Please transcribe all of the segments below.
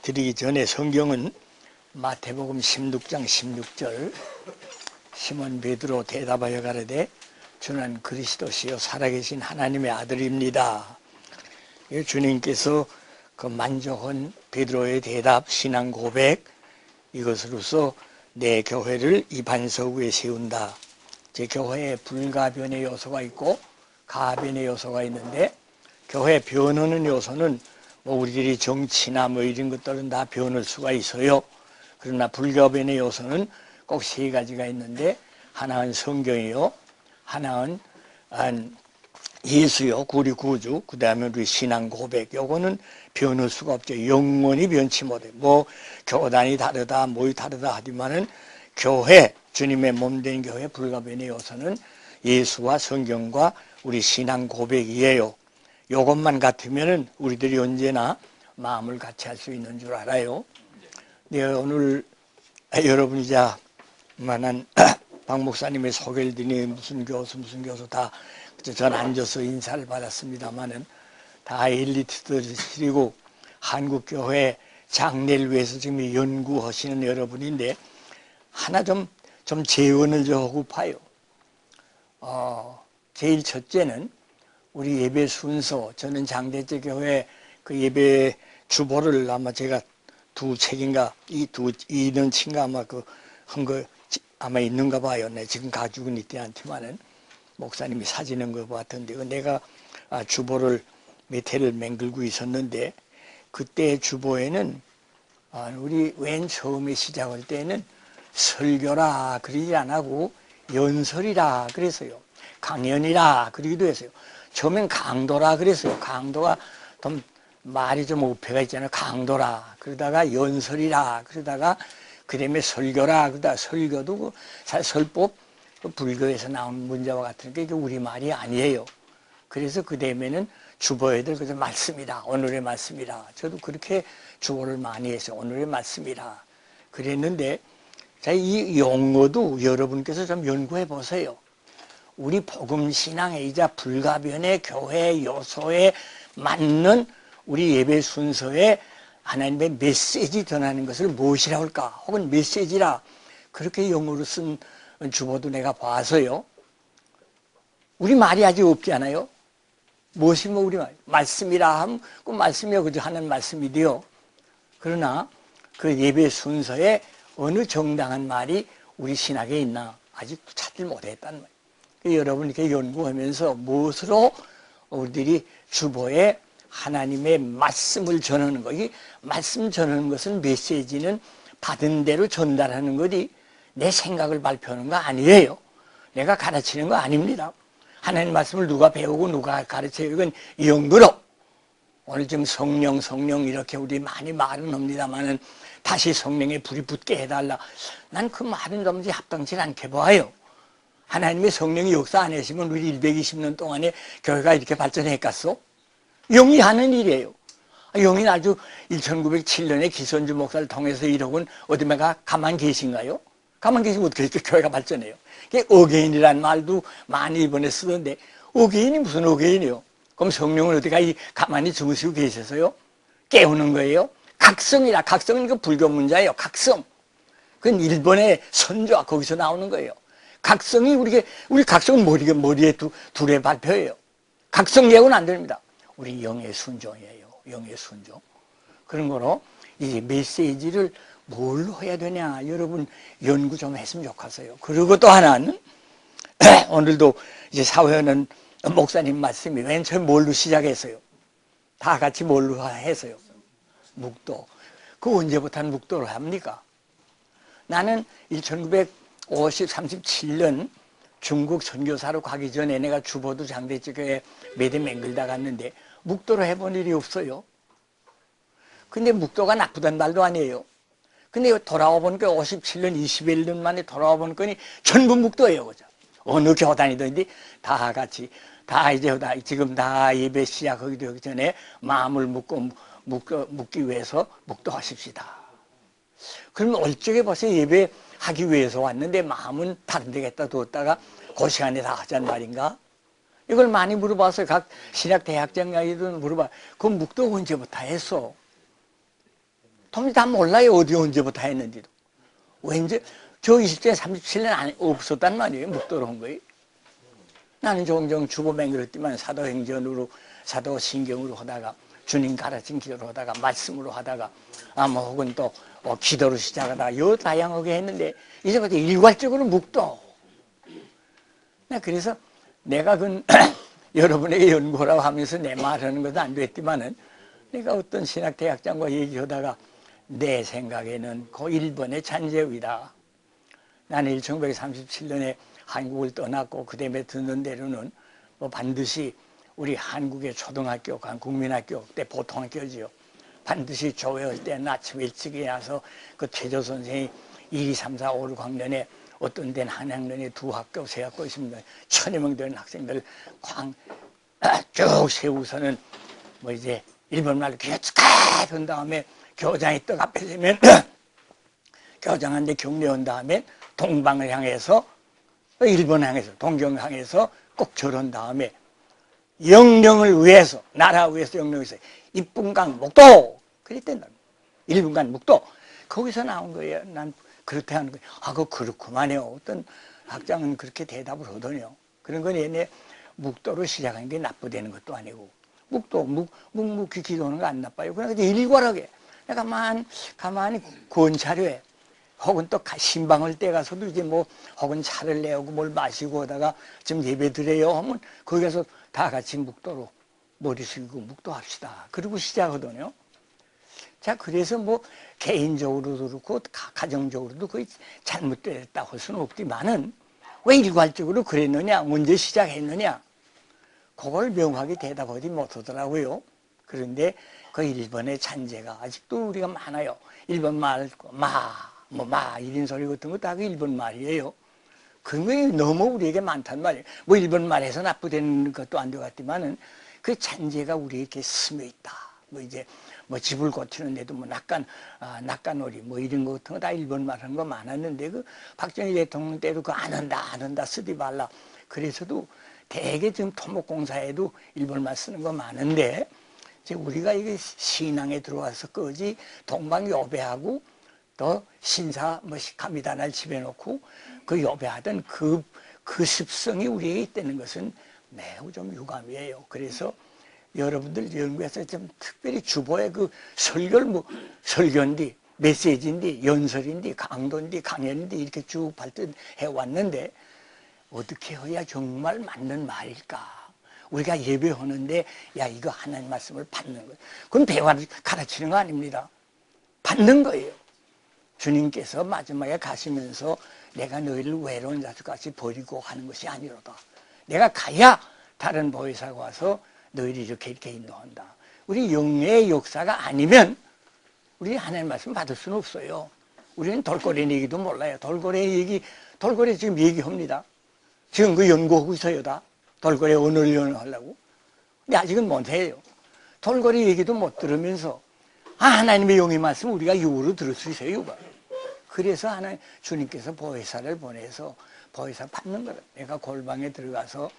드리기 전에 성경은 마태복음 16장 16절 시몬 베드로 대답하여 가로되 주는 그리스도시요 살아계신 하나님의 아들입니다. 주님께서 그 만족한 베드로의 대답, 신앙 고백, 이것으로서 내 교회를 이 반석 위에 세운다. 제 교회에 불가변의 요소가 있고 가변의 요소가 있는데, 교회 변하는 요소는 뭐 우리들이 정치나 뭐 이런 것들은 다 변할 수가 있어요. 그러나 불가변의 요소는 꼭 세 가지가 있는데, 하나는 성경이요, 하나는 예수요, 우리 구주, 그 다음에 우리 신앙 고백. 요거는 변할 수가 없죠. 영원히 변치 못해. 뭐 교단이 다르다, 뭐이 다르다 하지만은 교회, 주님의 몸된 교회 불가변의 요소는 예수와 성경과 우리 신앙 고백이에요. 요것만 같으면은 우리들이 언제나 마음을 같이 할 수 있는 줄 알아요. 네, 오늘 여러분이 자만한 박 목사님의 소개를 드리니 무슨 교수 다 전 앉아서 인사를 받았습니다만은 다 엘리트들이고 한국교회 장래를 위해서 지금 연구하시는 여러분인데, 하나 좀 재원을 좀 하고파요. 제일 첫째는 우리 예배 순서, 저는 장대제 교회 그 예배 주보를 아마 제가 두 책인가 이는 친가 아마 그 한 거 아마 있는가 봐요. 네, 지금 가지고는 있지 않지만은 목사님이 사진한 거 같은데, 내가 주보를 몇 해를 맹글고 있었는데, 그때 주보에는 우리 맨 처음에 시작할 때는 설교라 그러지 안 하고 연설이라 그랬어요. 강연이라 그러기도 했어요. 처음엔 강도라 그랬어요. 강도가 좀 말이 좀 어폐가 있잖아요. 강도라 그러다가 연설이라 그러다가 그 다음에 설교라 그러다가 설교도 설법 불교에서 나온 문자와 같으니까 이게 우리말이 아니에요. 그래서 그 다음에는 주보에들 그저 말씀이다, 오늘의 말씀이다. 저도 그렇게 주보를 많이 했어요. 오늘의 말씀이다 그랬는데, 자, 이 용어도 여러분께서 좀 연구해 보세요. 우리 복음신앙이자 불가변의 교회 요소에 맞는 우리 예배 순서에 하나님의 메시지 전하는 것을 무엇이라고 할까? 혹은 메시지라 그렇게 영어로 쓴 주보도 내가 봐서요. 우리 말이 아직 없지 않아요? 무엇이 뭐 우리 말씀이라 하면 그 말씀이요, 그저 하는 말씀이 돼요. 그러나 그 예배 순서에 어느 정당한 말이 우리 신학에 있나 아직 찾지 못했단 말이에요. 여러분 이렇게 연구하면서 무엇으로 우리들이 주보에 하나님의 말씀을 전하는 거, 이 말씀 전하는 것은 메시지는 받은 대로 전달하는 거지 내 생각을 발표하는 거 아니에요. 내가 가르치는 거 아닙니다. 하나님 말씀을 누가 배우고 누가 가르쳐요. 이건 영으로. 오늘 지금 성령 이렇게 우리 많이 말은 합니다만은 다시 성령의 불이 붙게 해달라. 난 그 말은 좀 합당치 않게 봐요. 하나님의 성령이 역사 안 하시면 우리 120년 동안에 교회가 이렇게 발전했겠어? 영이 하는 일이에요. 영이 아주 1907년에 기선주 목사를 통해서 이러곤 어디마가 가만 계신가요? 가만 계시면 어떻게 이렇게 교회가 발전해요? 어게인이라는 말도 많이 이번에 쓰던데, 어게인이 무슨 어게인이요? 그럼 성령은 어디가 가만히 주무시고 계셔서요? 깨우는 거예요? 각성이라, 각성은 그 불교 문자예요. 각성. 그건 일본의 선조와 거기서 나오는 거예요. 각성이 우리 각성은 머리에 둘에 발표예요. 각성 예고는 안 됩니다. 우리 영의 순종이에요. 영의 순종. 그런 거로 이 메시지를 뭘로 해야 되냐, 여러분 연구 좀 했으면 좋겠어요. 그리고 또 하나는 오늘도 이제 사회는 목사님 말씀이 맨 처음 뭘로 시작했어요? 다 같이 뭘로 했어요? 묵도. 그 언제부터 묵도를 합니까? 나는 1937년 중국 선교사로 가기 전에 내가 주보도 장대지교에 매대 맹글다 갔는데 묵도를 해본 일이 없어요. 근데 묵도가 나쁘단 말도 아니에요. 근데 돌아와 보니까 57년, 21년 만에 돌아와 보니까 전부 묵도예요. 그죠? 어느 교단이든지 다 같이, 다 이제 지금 다 예배 시작하기 전에 마음을 묵기 위해서 묵도하십시다. 그러면 얼적에 벌써 예배하기 위해서 왔는데 마음은 다른 데 갖다 두었다가 그 시간에 다 하자는 말인가? 이걸 많이 물어봐서 각 신학 대학장이든 물어봐. 그 묵도 언제부터 했어? 도무지 다 몰라요. 어디 언제부터 했는지도. 왠지 저 20대 37년 없었단 말이에요. 묵도로 한 거예요. 나는 종종 주보 맹글었지만 사도행전으로 사도신경으로 하다가 주님 가르친 기도로 하다가 말씀으로 하다가 뭐 혹은 또 기도로 시작하다가 요 다양하게 했는데 이제부터 일괄적으로 묵도. 그래서 내가 여러분에게 연구라고 하면서 내 말하는 것도 안 됐지만은 내가 어떤 신학대학장과 얘기하다가 내 생각에는 그 일본의 잔재위다. 나는 1937년에 한국을 떠났고 그 다음에 듣는 대로는 뭐 반드시 우리 한국의 초등학교, 국민학교 때 보통학교지요. 반드시 조회할 때는 아침 일찍 일어나서 그 최조 선생이 1, 2, 3, 4, 5, 6학년에 어떤 데는 한 학년에 2학교, 3학교 있습니다. 1000여 명 되는 학생들 쭉 세우서는 뭐 이제 일본말로 기어축하 한 다음에 교장이 떡 앞에 서면 교장한테 격려한 다음에 동방을 향해서 일본 향해서 동경 향해서 꼭 저런 다음에 영령을 위해서 나라 위해서 영령을 위해서 입분강 목도 그랬단다. 1분간 묵도 거기서 나온 거예요. 난 그렇게 하는 거예요. 그거 그렇구만요. 어떤 학장은 그렇게 대답을 하더니요. 그런 건 얘네 묵도로 시작한 게 나쁘다는 것도 아니고 묵도 묵묵히 기도하는 거 안 나빠요. 그러니까 일괄하게 내가 가만히 권차려해. 혹은 또 신방을 때 가서도 이제 뭐 혹은 차를 내오고 뭘 마시고 하다가 좀 예배 드려요 하면 거기 가서 다 같이 묵도로 머리 숙이고 묵도합시다. 그리고 시작하더니요. 자, 그래서 뭐 개인적으로도 그렇고 가정적으로도 거의 잘못됐다고 할 수는 없지만은 왜 일괄적으로 그랬느냐, 언제 시작했느냐, 그걸 명확히 대답하지 못하더라고요. 그런데 그 일본의 잔재가 아직도 우리가 많아요. 일본 말, 이런 소리 같은 거 다 그 일본 말이에요. 그런 게 너무 우리에게 많단 말이에요. 뭐 일본 말에서 나쁘다는 것도 안 되겠지만은 그 잔재가 우리에게 스며 있다. 뭐 이제 뭐 집을 고치는데도 뭐 낙관놀이 뭐 이런 거 같은 거 다 일본 말 하는 거 많았는데 그 박정희 대통령 때도 그 안 한다 쓰지 말라. 그래서도 대개 지금 토목공사에도 일본 말 쓰는 거 많은데 이제 우리가 이게 신앙에 들어와서 거지 동방요배하고 또 신사 뭐 가미단을 집어넣고 그 요배하던 그 습성이 우리에게 있다는 것은 매우 좀 유감이에요. 그래서 여러분들 연구해서 좀 특별히 주보에 그 설교인데 메시지인데 연설인데 강도인데 강연인데 이렇게 쭉 발전해 왔는데 어떻게 해야 정말 맞는 말일까? 우리가 예배하는데 야 이거 하나님 말씀을 받는 거예요. 그건 배화를 가르치는 거 아닙니다. 받는 거예요. 주님께서 마지막에 가시면서 내가 너희를 외로운 자식같이 버리고 하는 것이 아니로다. 내가 가야 다른 보혜사가 와서 너희를 이렇게 인도한다. 우리 영의 역사가 아니면 우리 하나님 말씀 받을 수는 없어요. 우리는 돌고래 얘기도 몰라요. 돌고래 지금 얘기합니다. 지금 그 연구하고 있어요, 다. 돌고래 언어를 연구하려고. 근데 아직은 못해요. 돌고래 얘기도 못 들으면서 하나님의 영의 말씀 우리가 육으로 들을 수 있어요, 육아. 그래서 주님께서 보혜사를 보내서 보혜사 받는 거다. 내가 골방에 들어가서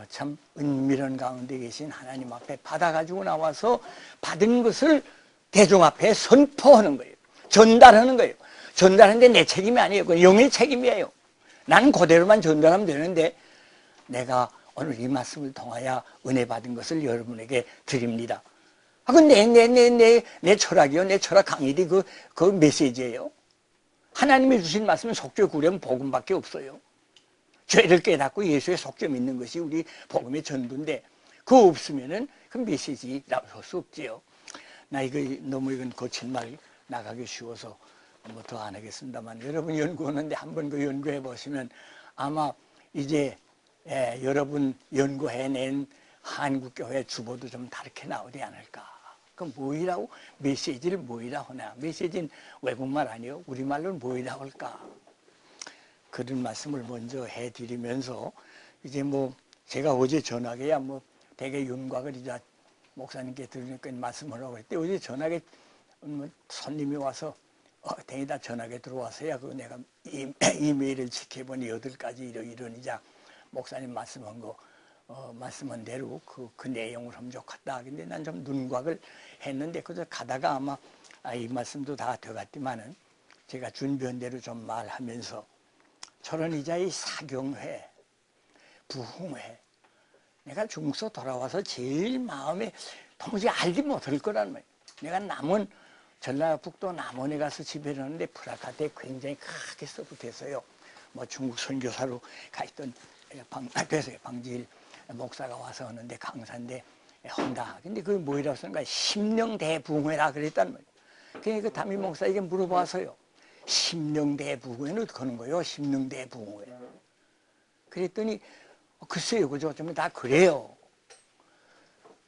참 은밀한 가운데 계신 하나님 앞에 받아가지고 나와서 받은 것을 대중 앞에 선포하는 거예요. 전달하는 거예요. 전달하는데 내 책임이 아니에요. 그건 영의 책임이에요. 나는 그대로만 전달하면 되는데 내가 오늘 이 말씀을 통하여 은혜 받은 것을 여러분에게 드립니다. 그건 내 철학이요. 내 철학 강의들이 그 메시지예요. 하나님이 주신 말씀은 속죄 구령 복음밖에 없어요. 죄를 깨닫고 예수의 속죄 믿는 것이 우리 복음의 전부인데 그거 없으면은 그 메시지라고 할 수 없지요. 나 이건 거친 말 나가기 쉬워서 뭐 더 안 하겠습니다만 여러분 연구하는데 한번 그 연구해 보시면 아마 이제 여러분 연구해낸 한국교회 주보도 좀 다르게 나오지 않을까. 그 뭐이라고 메시지를 뭐이라 하나. 메시지는 외국말 아니에요. 우리말로는 뭐이라 할까. 그런 말씀을 먼저 해드리면서 이제 뭐 제가 어제 전화기야 뭐 되게 윤곽을 이제 목사님께 들으니까 말씀하라고 했대. 어제 전화기 뭐 손님이 와서 댕이다 전화기 들어와서야 그 내가 이메일을 지켜보니 8가지 이런 이자 목사님 말씀한 거 말씀한 대로 그 내용을 하면 좋겠다. 근데 난 좀 눈곽을 했는데, 그저 가다가 아마, 이 말씀도 다 되었지만은, 제가 준비한 대로 좀 말하면서, 저런 이자 이 사경회, 부흥회, 내가 중국서 돌아와서 제일 마음에 도무지 알지 못할 거란 말이에요. 내가 남원, 전라북도 남원에 가서 집회를 하는데 프라카드에 굉장히 크게 써붙었어요. 뭐 중국 선교사로 가 있던 됐어요. 방지일 목사가 와서 하는데 강사인데 한다. 근데 그게 뭐라고 쓰는가? 심령대부흥회라 그랬단 말이에요. 그러니까 그 담임 목사에게 물어봐서요. 심령대부흥회는 어떻게 하는 거예요? 심령대부흥회. 그랬더니 글쎄요, 그죠? 좀 다 그래요.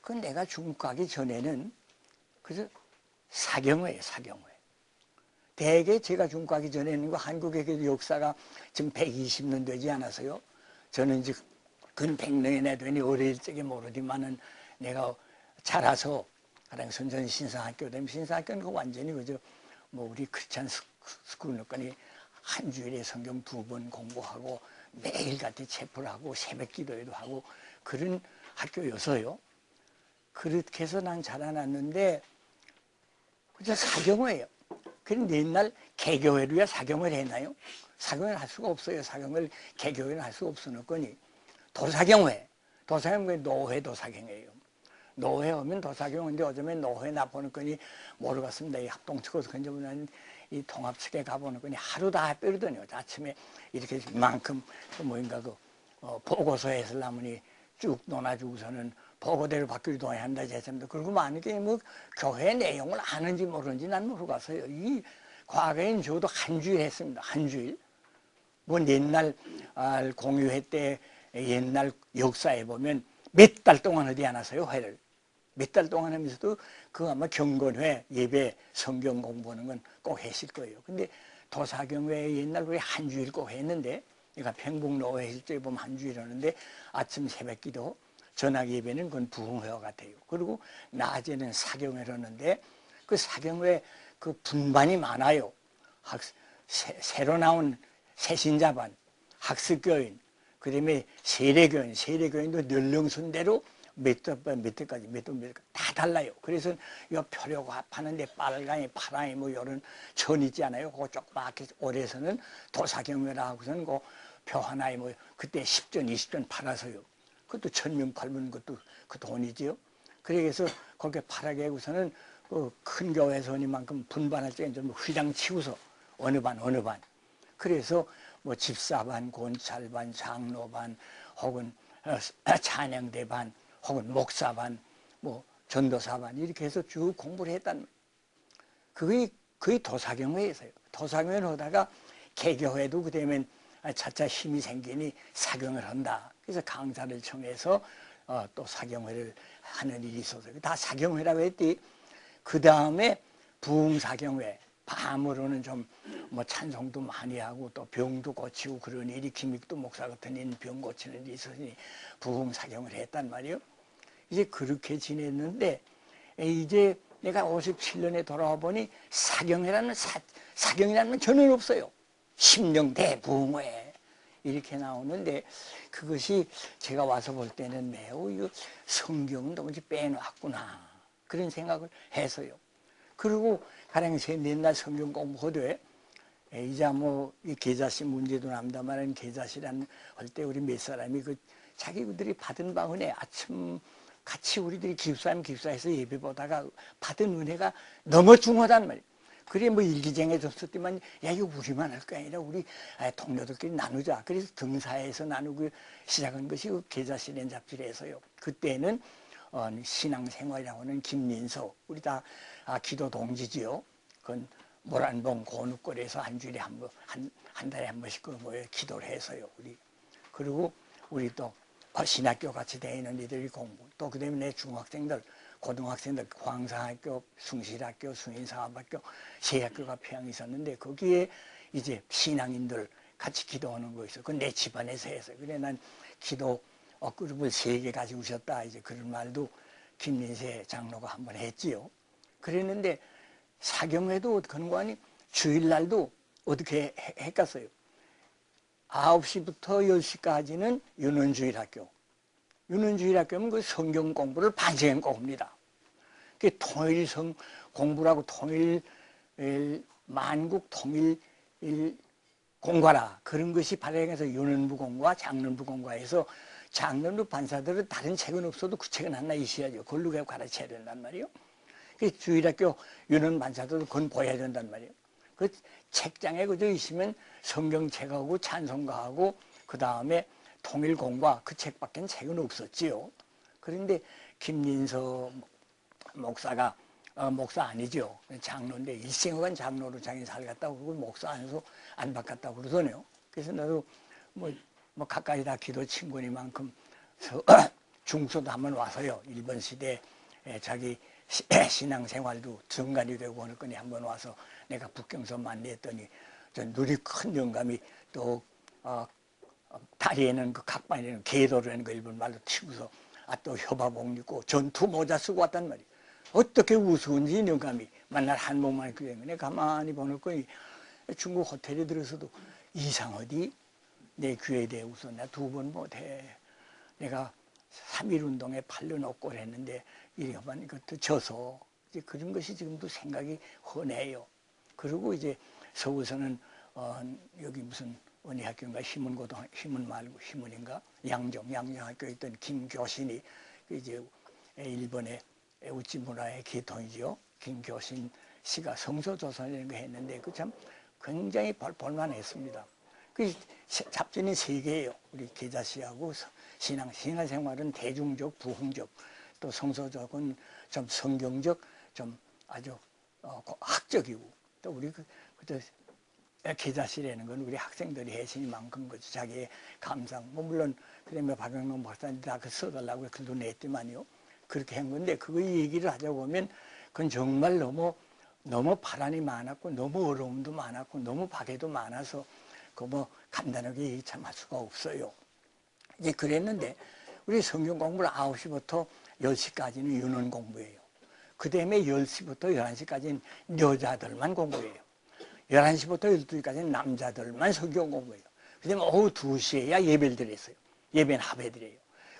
그 내가 중국 가기 전에는 그래서 사경회예요, 사경회. 대개 제가 중국 가기 전에는 한국의 그 역사가 지금 120년 되지 않아서요. 저는 이제 근 100년이나 되니 어릴 적에 모르지만은 내가 자라서 가령 선전 신사학교 되면 신사학교는 그 완전히 그저 뭐 우리 크리스찬 스쿨이니까 한 주일에 성경 2번 공부하고 매일같이 체포를 하고 새벽 기도회도 하고 그런 학교여서요. 그렇게 해서 난 자라났는데 그저 사경회예요. 그런데 옛날 개교회로야 사경회를 했나요? 사경회를 할 수가 없어요. 사경회를 개교회는 할 수가 없으니까니 도사경회, 도사경회 노회 도사경회예요. 노회 오면 도사경회인데 어쩌면 노회 나 보는 거니 모르겠습니다. 이 합동측에서 근데 보면 이 통합측에 가보는 거니 하루 다 빼르더니요. 아침에 이렇게 만큼 뭐인가 보고서에 쓰려면 쭉 논아주고서는 보고대로 바뀌기도 해야 한다 제sem도 그리고 만약에 뭐 교회 내용을 아는지 모르는지 난 모르겠어요. 이 과거엔 저도 한 주일 했습니다. 한 주일. 뭐 옛날 공유회 때 옛날 역사에 보면 몇 달 동안 어디 안 하세요 회를. 몇 달 동안 하면서도 그 아마 경건회 예배 성경 공부하는 건 꼭 했을 거예요. 근데 도사경회 옛날 우리 한 주일 꼭 했는데 내가 평북노회 실제 보면 한 주일 하는데 아침 새벽기도 전학 예배는 그건 부흥회와 같아요. 그리고 낮에는 사경회를 하는데 그 사경회 그 분반이 많아요. 새로 나온 새신자반, 학습교인, 그 다음에 세례교인, 세례교인도 연령순대로 몇 대까지 다 달라요. 그래서 이 표려고 합하는데 빨강이, 파랑이 뭐 이런 천 있지 않아요. 그거 조그맣게 올해서는 도사경회라 하고서는 그 표 하나에 뭐 그때 10전, 20전 팔아서요. 그것도 1000명 팔면 그것도 그 돈이지요. 그래서 거기에 팔아게 하고서는 그 큰 교회에서 이만큼 분반할 적에 좀 휘장 치고서 어느 반. 그래서 뭐 집사반, 권찰반, 장로반, 혹은 찬양대반, 혹은 목사반, 뭐 전도사반 이렇게 해서 쭉 공부를 했단 말이에요. 그게 도사경회에서요. 도사경회를 하다가 개교회도 그다음에 차차 힘이 생기니 사경을 한다. 그래서 강사를 청해서 또 사경회를 하는 일이 있어서 다 사경회라고 했더니 그 다음에 부흥사경회 밤으로는 좀 뭐 찬송도 많이 하고 또 병도 고치고 그런 일이 김익도 목사 같은 일은 병 고치는 일이 있으니 부흥사경을 했단 말이에요. 이제 그렇게 지냈는데 이제 내가 57년에 돌아와 보니 사경이라는 전혀 없어요. 심령대부흥회 이렇게 나오는데 그것이 제가 와서 볼 때는 매우 성경은 도무지 빼놨구나 그런 생각을 해서요. 그리고 가령 옛날 성경 공부하되 이제 뭐 이 계자씨 문제도 남다마는 계자씨란 할 때 우리 몇 사람이 그 자기들이 받은 바 은혜 아침 같이 우리들이 기숙사에서 예배 보다가 받은 은혜가 너무 중하단 말이에요. 그래 뭐 일기쟁에 줬었지만 야 이거 우리만 할 거 아니라 우리 동료들끼리 나누자. 그래서 등사에서 나누고 시작한 것이 그 계자씨란 잡지에서요. 그때는 신앙생활이라고 하는 김민석 우리 다 기도 동지지요. 그건 모란봉 고누골에서 한 주일에 한 달에 한 번씩 모여 기도를 해서요. 우리 그리고 우리 또 신학교 같이 다니는 이들이 공부 또 그다음에 내 중학생들 고등학생들 광사학교 숭실학교 수인사업학교 세 학교가 평양 있었는데 거기에 이제 신앙인들 같이 기도하는 거 있어. 그건 내 집안에서 했어요. 그래 난 기도 그룹을 3개 가지고 오셨다 이제 그런 말도 김민세 장로가 한번 했지요. 그랬는데 사경회도 그런 거 아니 주일날도 어떻게 했겠어요. 9시부터 10시까지는 윤원주일 학교 유는주일학교는 그 성경 공부를 반생에 꼭 합니다. 그 통일 공부라고 통일 만국 통일 공과라 그런 것이 발행해서 유는부 공과 장론부 공과에서 장론부 반사들은 다른 책은 없어도 그 책은 하나 있어야죠. 그걸로 가르쳐야 된단 말이에요. 그 주일학교 유는 반사들도 그건 보여야 된단 말이에요. 그 책장에 그저 있으면 성경책하고 찬송가하고 그 다음에 통일공과 그 책밖에 책은 없었지요. 그런데 김인서 목사가 목사 아니죠. 장로인데 일생간 장로로 자기 살갔다고 그러고 목사 안에서 안 바꿨다고 그러더네요. 그래서 나도 뭐 가까이 다 기도 친구니만큼 중소도 한번 와서요. 일본 시대에 자기 신앙생활도 정관이 되고 하는 거니 한번 와서 내가 북경서 만났더니 눈이 큰 영감이 또 다리에는 그 각반에는 개도라는 거 일본 말로 치고서 또 협화복 입고 전투 모자 쓰고 왔단 말이에요. 어떻게 우스운지 영감이 만날 한복만 입고 있는 거네. 가만히 보는 거니 중국 호텔에 들어서도 이상하디 내 귀에 대해 웃어. 나 두 번 못해. 내가 3.1운동에 팔려 놓고 했는데 이래만 이것도 져서 이제 그런 것이 지금도 생각이 흔해요. 그리고 이제 서울서는 여기 무슨 어느 학교인가 희문 말고 희문인가 양정학교에 있던 김교신이 이제 일본의 우찌 문화의 계통이죠. 김교신 씨가 성서조선이라는 거 했는데 그 참 굉장히 볼만했습니다. 그 잡지는 3개예요. 우리 계자 씨하고 신앙생활은 대중적, 부흥적, 또 성서적은 좀 성경적, 좀 아주 학적이고 또 우리 그저 계자시라는 건 우리 학생들이 해시니만큼 그 자기의 감상, 물론 그다음에 박영록 박사님 다 그 써달라고 글도 냈지만요. 그렇게 한 건데 그거 얘기를 하자 보면 그건 정말 너무 파란이 많았고 너무 어려움도 많았고 너무 박해도 많아서 그 간단하게 참할 수가 없어요. 이제 그랬는데 우리 성경 공부를 9시부터 10시까지는 유는 공부예요. 그 다음에 10시부터 11시까지는 여자들만 공부해요. 11시부터 12시까지는 남자들만 성경 공부해요. 그 다음에 오후 2시에야 예배를 드렸어요. 예배는 합해드려요.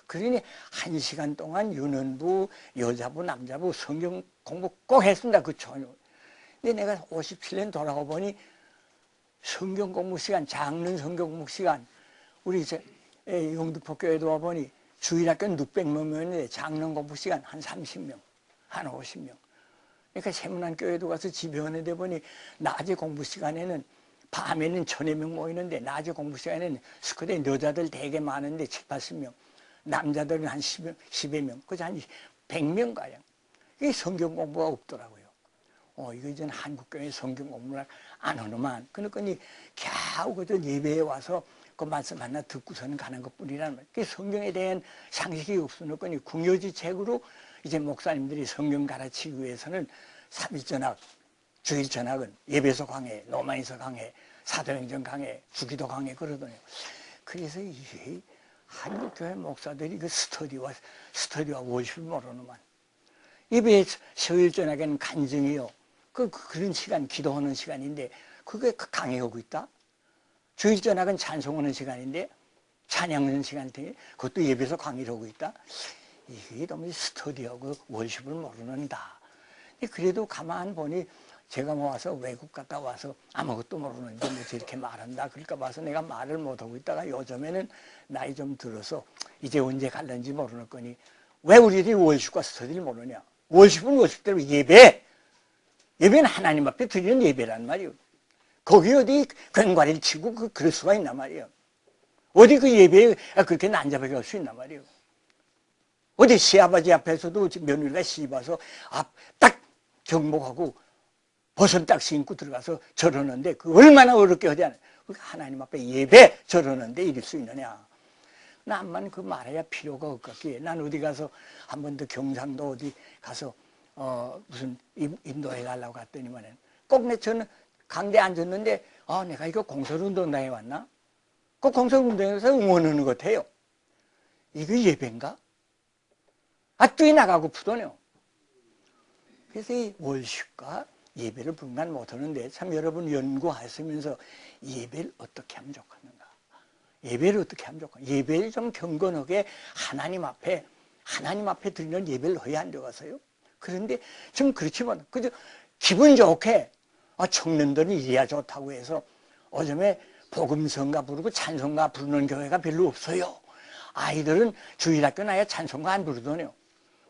그러니 1시간 동안 유는부, 여자부, 남자부 성경 공부 꼭 했습니다. 그 초년. 근데 내가 57년 돌아가 보니 성경 공부 시간, 장른 성경 공부 시간, 우리 이제 영등포 교회도 와보니 주일학교는 600명이었는데 장른 공부 시간 한 30명, 한 50명. 그러니까 세문안 교회도 가서 지변에 돼 보니 낮에 공부 시간에는 밤에는 1000명 모이는데 낮에 공부 시간에는 스쿼드에 여자들 되게 많은데 7, 80명, 남자들은 한 10여 명, 그래서 한 100명가량. 이게 성경 공부가 없더라고요. 이거 이제 한국교회 성경 공부를 안 하는만. 그러니까 겨우 그저 예배에 와서 그 말씀 하나 듣고서는 가는 것 뿐이라는 말이에요. 그 성경에 대한 상식이 없으니까 궁여지 책으로 이제 목사님들이 성경 가르치기 위해서는 삼일전학, 주일전학은 예배서 강해, 노마이서 강해, 사도행전 강해, 주기도 강해 그러더니 그래서 이 한국교회 목사들이 그 스터디와 워십을 모르는만. 예배 서일전학에는 간증이요. 그런 시간, 기도하는 시간인데 그게 강해오고 있다. 주일전학은 찬송하는 시간인데 찬양하는 시간인데 그것도 예배에서 강의를 하고 있다. 이게 너무 스터디하고 월십을 모르는다. 그래도 가만 보니 제가 와서 외국 갔다 와서 아무것도 모르는데 저렇게 말한다. 그러니까 봐서 내가 말을 못하고 있다가 요즘에는 나이 좀 들어서 이제 언제 갈는지 모르는 거니 왜 우리들이 월십과 스터디를 모르냐. 월십은 월십대로 예배는 하나님 앞에 드리는 예배란 말이에요. 거기 어디 괭과리를 치고 그럴 수가 있단 말이에요. 어디 그 예배에 그렇게 난잡하게 할 수 있단 말이에요. 어디 시아버지 앞에서도 며느리가 씹어서 딱 경복하고 버선 딱 신고 들어가서 저러는데 그 얼마나 어렵게 하지 않아요. 하나님 앞에 예배 저러는데 이럴 수 있느냐. 나만 그 말해야 필요가 없겠기에 난 어디 가서 한 번 더 경상도 어디 가서 무슨 인도에 가려고 갔더니만은 꼭 저는 강대에 앉았는데 내가 이거 공설운동장에 왔나? 그 공설운동에서 응원하는 것 같아요. 이거 예배인가? 뛰어나가고 푸더네요. 그래서 이 월십과 예배를 분간 못하는데 참 여러분 연구하시면서 예배를 어떻게 하면 좋겠는가? 예배를 어떻게 하면 좋을까? 예배를 좀 경건하게 하나님 앞에 드리는 예배를 해야 안 되겠어요? 그런데 좀 그렇지만 그저 기분 좋게 청년들은 이래야 좋다고 해서 요즘에 복음성가 부르고 찬송가 부르는 교회가 별로 없어요. 아이들은 주일학교 나야 찬송가 안 부르더네요.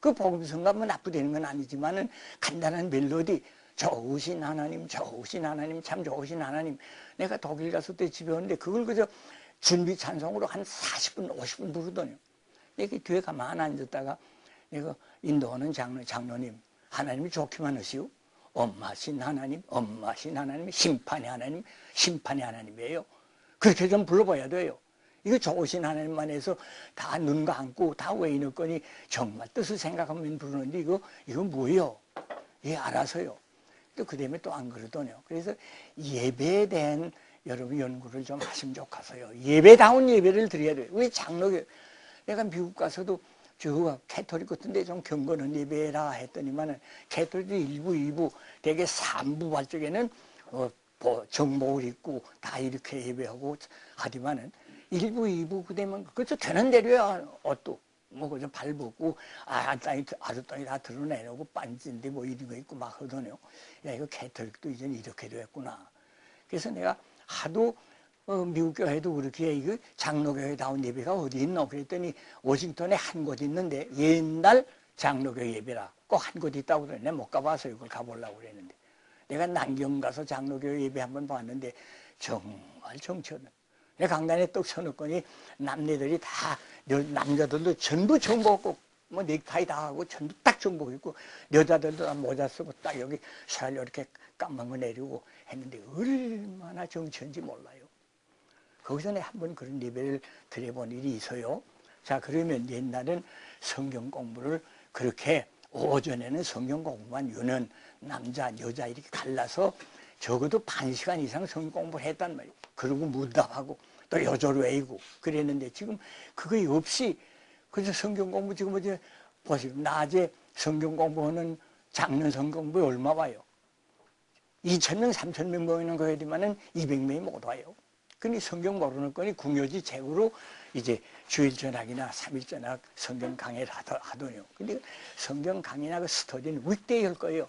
그 복음성가 뭐 나쁘다는 건 아니지만은 간단한 멜로디, 좋으신 하나님, 참 좋으신 하나님. 내가 독일 갔을 때 집에 오는데 그걸 그저 준비 찬송으로 한 40분, 50분 부르더니요. 내가 뒤에 가만히 앉았다가 내가 인도하는 장로님, 하나님이 좋기만 하시오. 엄마신 하나님, 심판의 하나님이에요. 그렇게 좀 불러봐야 돼요. 이거 좋으신 하나님만 해서 다 눈 감고 다 외인의 거니 정말 뜻을 생각하면 부르는데 이거 뭐예요? 예, 알아서요. 또 그 다음에 또 안 그러더니요. 그래서 예배에 대한 여러분 연구를 좀 하시면 좋겠어요. 예배다운 예배를 드려야 돼요. 우리 장로교, 내가 미국 가서도 저 캐톨릭 같은데 좀 경건한 예배라 했더니만은 캐톨릭 1부, 2부, 대개 3부 발적에는 정복을 입고 다 이렇게 예배하고 하지만은 1부, 2부 그 되면 그저 되는 대로야 옷도 뭐 그저 발 벗고 아랫땅이 다 드러내려고 반지인데 뭐 이런 거 있고 막 하더니요. 야 이거 캐톨릭도 이제는 이렇게도 했구나. 그래서 내가 하도 미국 교회도 그렇게 이거 장로교회다운 예배가 어디 있노? 그랬더니 워싱턴에 한 곳 있는데 옛날 장로교회 예배라 꼭 한 곳 있다고 그러네. 못 가봐서 이걸 가보려고 그랬는데 내가 남경 가서 장로교회 예배 한번 봤는데 정말 정치하는 내가 강단에 떡 쳐놓더니 남네들이 다 남자들도 전부 정복하고 뭐 넥타이 다 하고 전부 딱 정복 입고 여자들도 다 모자 쓰고 딱 여기 살 이렇게 까만 거 내리고 했는데 얼마나 정치한지 몰라요. 거기서 내가 한번 그런 예배를 드려본 일이 있어요. 자, 그러면 옛날은 성경 공부를 그렇게 오전에는 성경 공부만 유는 남자, 여자 이렇게 갈라서 적어도 반 시간 이상 성경 공부를 했단 말이에요. 그리고 문답하고 또 여조로 외우고 그랬는데 지금 그거 없이 그래서 성경 공부 지금 어제 보시고 낮에 성경 공부하는 작년 성경 공부에 얼마 와요? 2,000명, 3,000명 모이는 거에만 200명이 못 와요. 그러니 성경 모르는 거니 궁여지 재구로 이제 주일 전학이나 3일 전학 성경 강의를 하더니요. 근데 성경 강의나 그 스터디는 윅데이 할 거예요.